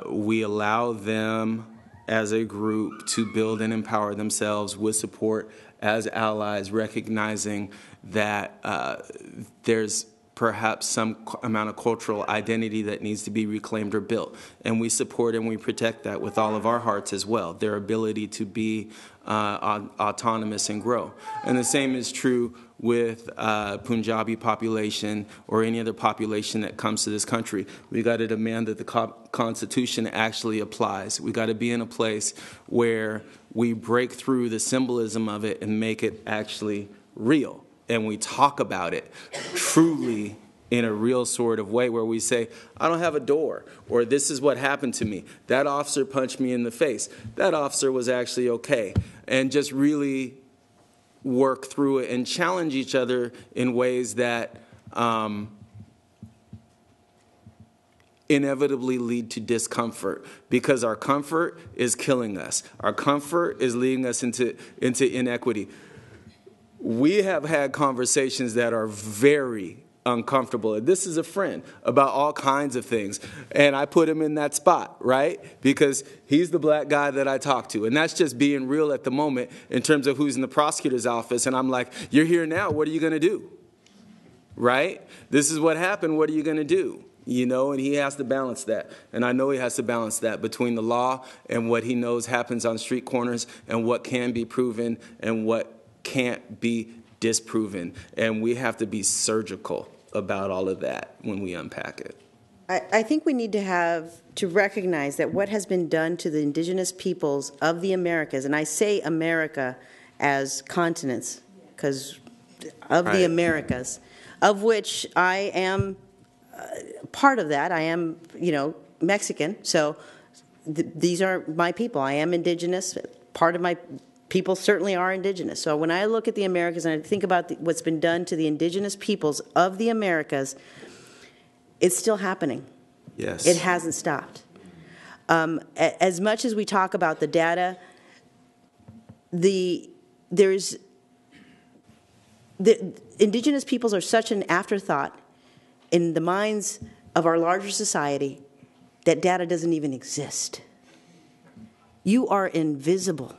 We allow them as a group to build and empower themselves with support as allies, recognizing that there's perhaps some amount of cultural identity that needs to be reclaimed or built. And we support and we protect that with all of our hearts as well, their ability to be autonomous and grow. And the same is true with Punjabi population or any other population that comes to this country. We got to demand that the Constitution actually applies. We got to be in a place where we break through the symbolism of it and make it actually real. And we talk about it truly in a real sort of way where we say, I don't have a door, or this is what happened to me. That officer punched me in the face. That officer was actually okay. And just really work through it and challenge each other in ways that inevitably lead to discomfort, because our comfort is killing us. Our comfort is leading us into inequity. We have had conversations that are very uncomfortable. And this is a friend about all kinds of things. And I put him in that spot, right? Because he's the black guy that I talk to. And that's just being real at the moment in terms of who's in the prosecutor's office. And I'm like, you're here now. What are you going to do? Right? This is what happened. What are you going to do? You know, and he has to balance that. And I know he has to balance that between the law and what he knows happens on street corners and what can be proven and what can't be disproven. And we have to be surgical about all of that when we unpack it. I think we need to recognize that what has been done to the indigenous peoples of the Americas, and I say America as continents because of the Americas, of which I am part of that. I am, Mexican, so these are my people. I am indigenous. Part of my people certainly are indigenous. So when I look at the Americas and I think about what's been done to the indigenous peoples of the Americas, it's still happening. Yes. It hasn't stopped. As much as we talk about the data, the indigenous peoples are such an afterthought in the minds of our larger society that data doesn't even exist. You are invisible.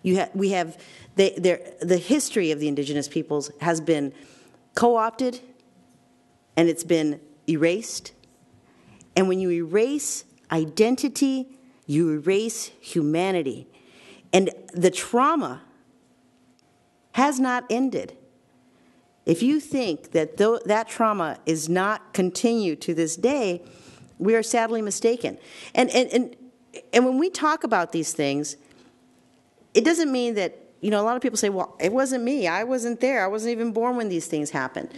We have the history of the indigenous peoples has been co-opted and it's been erased. And when you erase identity, you erase humanity. And the trauma has not ended. If you think that that trauma is not continued to this day, we are sadly mistaken. And when we talk about these things, it doesn't mean that, a lot of people say, well, it wasn't me. I wasn't there. I wasn't even born when these things happened.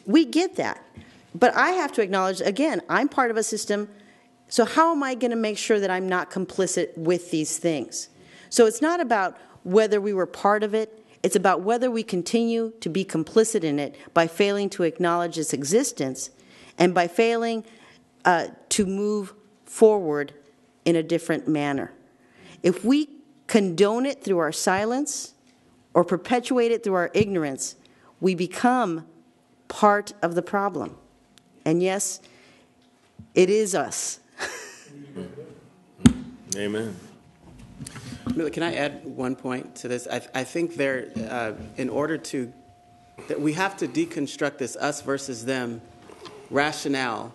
We get that. But I have to acknowledge, again, I'm part of a system, so how am I going to make sure that I'm not complicit with these things? So it's not about whether we were part of it. It's about whether we continue to be complicit in it by failing to acknowledge its existence and by failing to move forward in a different manner. If we condone it through our silence or perpetuate it through our ignorance, we become part of the problem. And yes, it is us. Amen. Can I add one point to this? I think in order to, that we have to deconstruct this us versus them rationale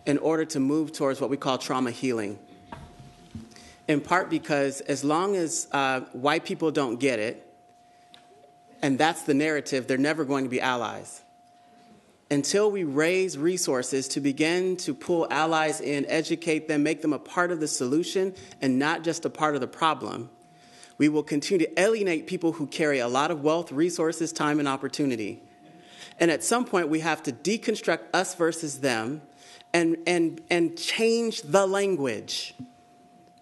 in order to move towards what we call trauma healing. In part because as long as white people don't get it, and that's the narrative, they're never going to be allies. Until we raise resources to begin to pull allies in, educate them, make them a part of the solution and not just a part of the problem, we will continue to alienate people who carry a lot of wealth, resources, time, and opportunity. And at some point, we have to deconstruct us versus them and change the language.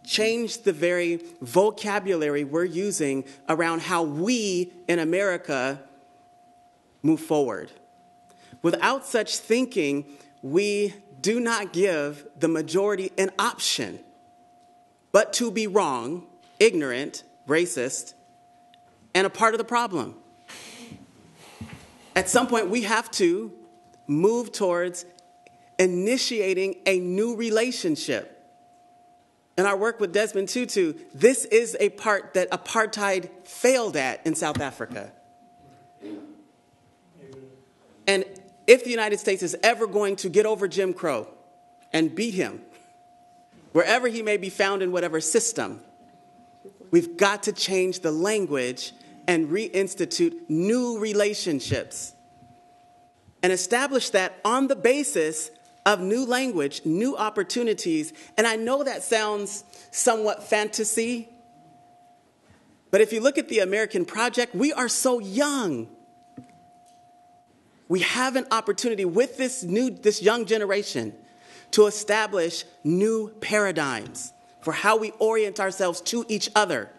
Change the very vocabulary we're using around how we in America move forward. Without such thinking, we do not give the majority an option but to be wrong, ignorant, racist, and a part of the problem. At some point, we have to move towards initiating a new relationship. In our work with Desmond Tutu, this is a part that apartheid failed at in South Africa. And if the United States is ever going to get over Jim Crow and beat him, wherever he may be found in whatever system, we've got to change the language and reinstitute new relationships and establish that on the basis of new language, new opportunities. And I know that sounds somewhat fantasy, but if you look at the American project, we are so young. We have an opportunity with this young generation to establish new paradigms for how we orient ourselves to each other.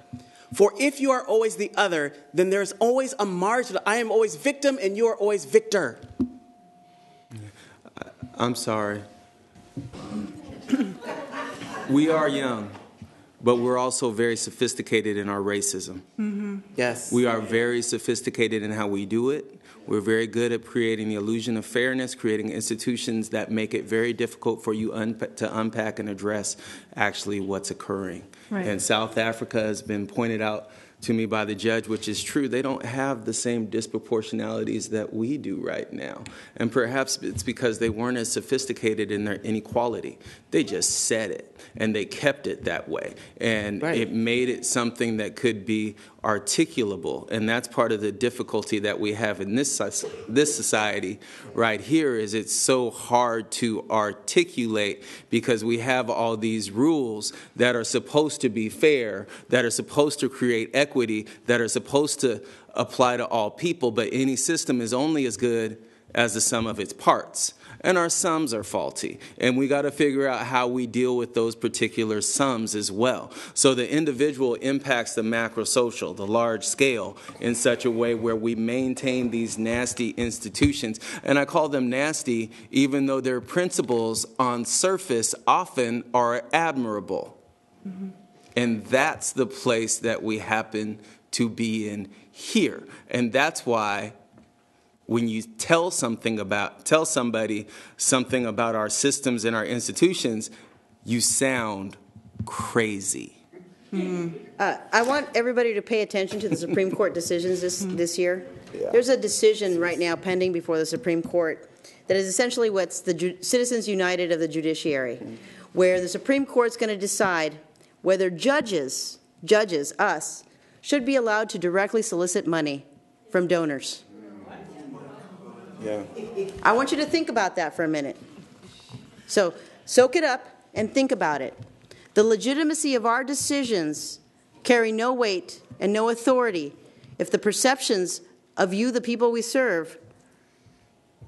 For if you are always the other, then there's always a margin. I am always victim and you are always victor. I'm sorry. We are young, but we're also very sophisticated in our racism. Mm-hmm. Yes. We are very sophisticated in how we do it. We're very good at creating the illusion of fairness, creating institutions that make it very difficult for you to unpack and address actually what's occurring. Right. And South Africa has been pointed out to me by the judge, which is true. They don't have the same disproportionalities that we do right now. And perhaps it's because they weren't as sophisticated in their inequality. They just said it, and they kept it that way. And it made it something that could be articulable. And that's part of the difficulty that we have in this society right here, is it's so hard to articulate because we have all these rules that are supposed to be fair, that are supposed to create equity, that are supposed to apply to all people, but any system is only as good as the sum of its parts. And our sums are faulty. And we got to figure out how we deal with those particular sums as well. So the individual impacts the macro social, the large scale, in such a way where we maintain these nasty institutions. And I call them nasty, even though their principles on surface often are admirable. Mm-hmm. And that's the place that we happen to be in here. And that's why when you tell somebody something about our systems and our institutions, you sound crazy. Mm-hmm. I want everybody to pay attention to the Supreme Court decisions this year. Yeah. There's a decision right now pending before the Supreme Court that is essentially what's the Citizens United of the judiciary, where the Supreme Court's going to decide whether judges, us, should be allowed to directly solicit money from donors. Yeah. I want you to think about that for a minute. So soak it up and think about it. The legitimacy of our decisions carry no weight and no authority if the perceptions of you, the people we serve,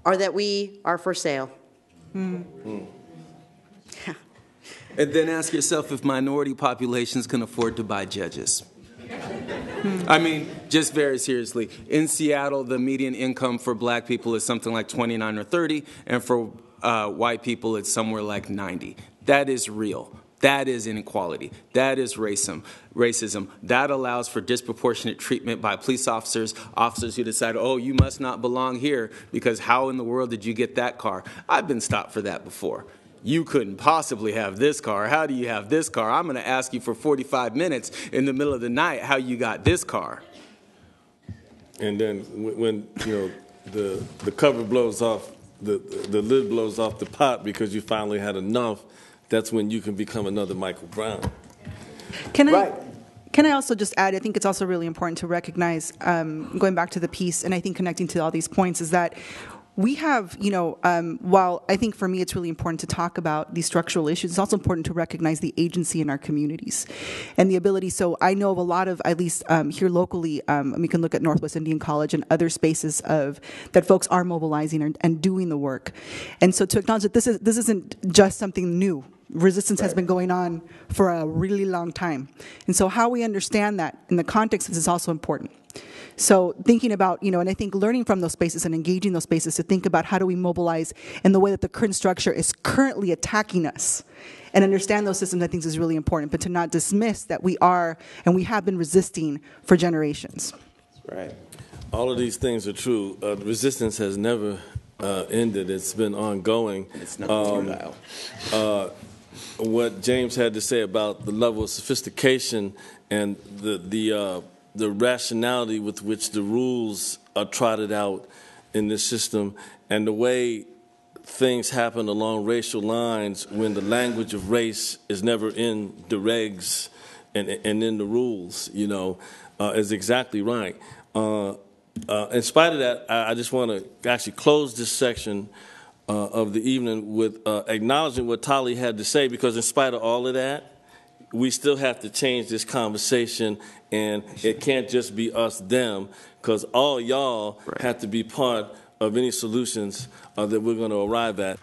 are that we are for sale. And then ask yourself if minority populations can afford to buy judges. I mean, just very seriously. In Seattle, the median income for black people is something like 29 or 30, and for white people, it's somewhere like 90. That is real. That is inequality. That is racism. That allows for disproportionate treatment by police officers who decide, oh, you must not belong here because how in the world did you get that car? I've been stopped for that before. You couldn't possibly have this car. How do you have this car? I'm going to ask you for 45 minutes in the middle of the night how you got this car. And then when the cover blows off, the lid blows off the pot because you finally had enough, that's when you can become another Michael Brown. Can I also just add, I think it's also really important to recognize, going back to the piece, and I think connecting to all these points, is that we have, while I think for me it's really important to talk about these structural issues, it's also important to recognize the agency in our communities and the ability. So I know of a lot of, at least here locally, we can look at Northwest Indian College and other spaces that folks are mobilizing and doing the work. And so to acknowledge that this isn't just something new. Resistance has been going on for a really long time. And so how we understand that in the context is also important. So thinking about, and I think learning from those spaces and engaging those spaces to think about how do we mobilize in the way that the current structure is currently attacking us and understand those systems, I think is really important, but to not dismiss that we are and we have been resisting for generations. Right. All of these things are true. Resistance has never ended. It's been ongoing. It's not futile. What James had to say about the level of sophistication and the rationality with which the rules are trotted out in this system, and the way things happen along racial lines when the language of race is never in the regs and in the rules, is exactly right. In spite of that, I just want to actually close this section of the evening with acknowledging what Tali had to say, because in spite of all of that, we still have to change this conversation, and it can't just be us, them, because all y'all have to be part of any solutions that we're going to arrive at.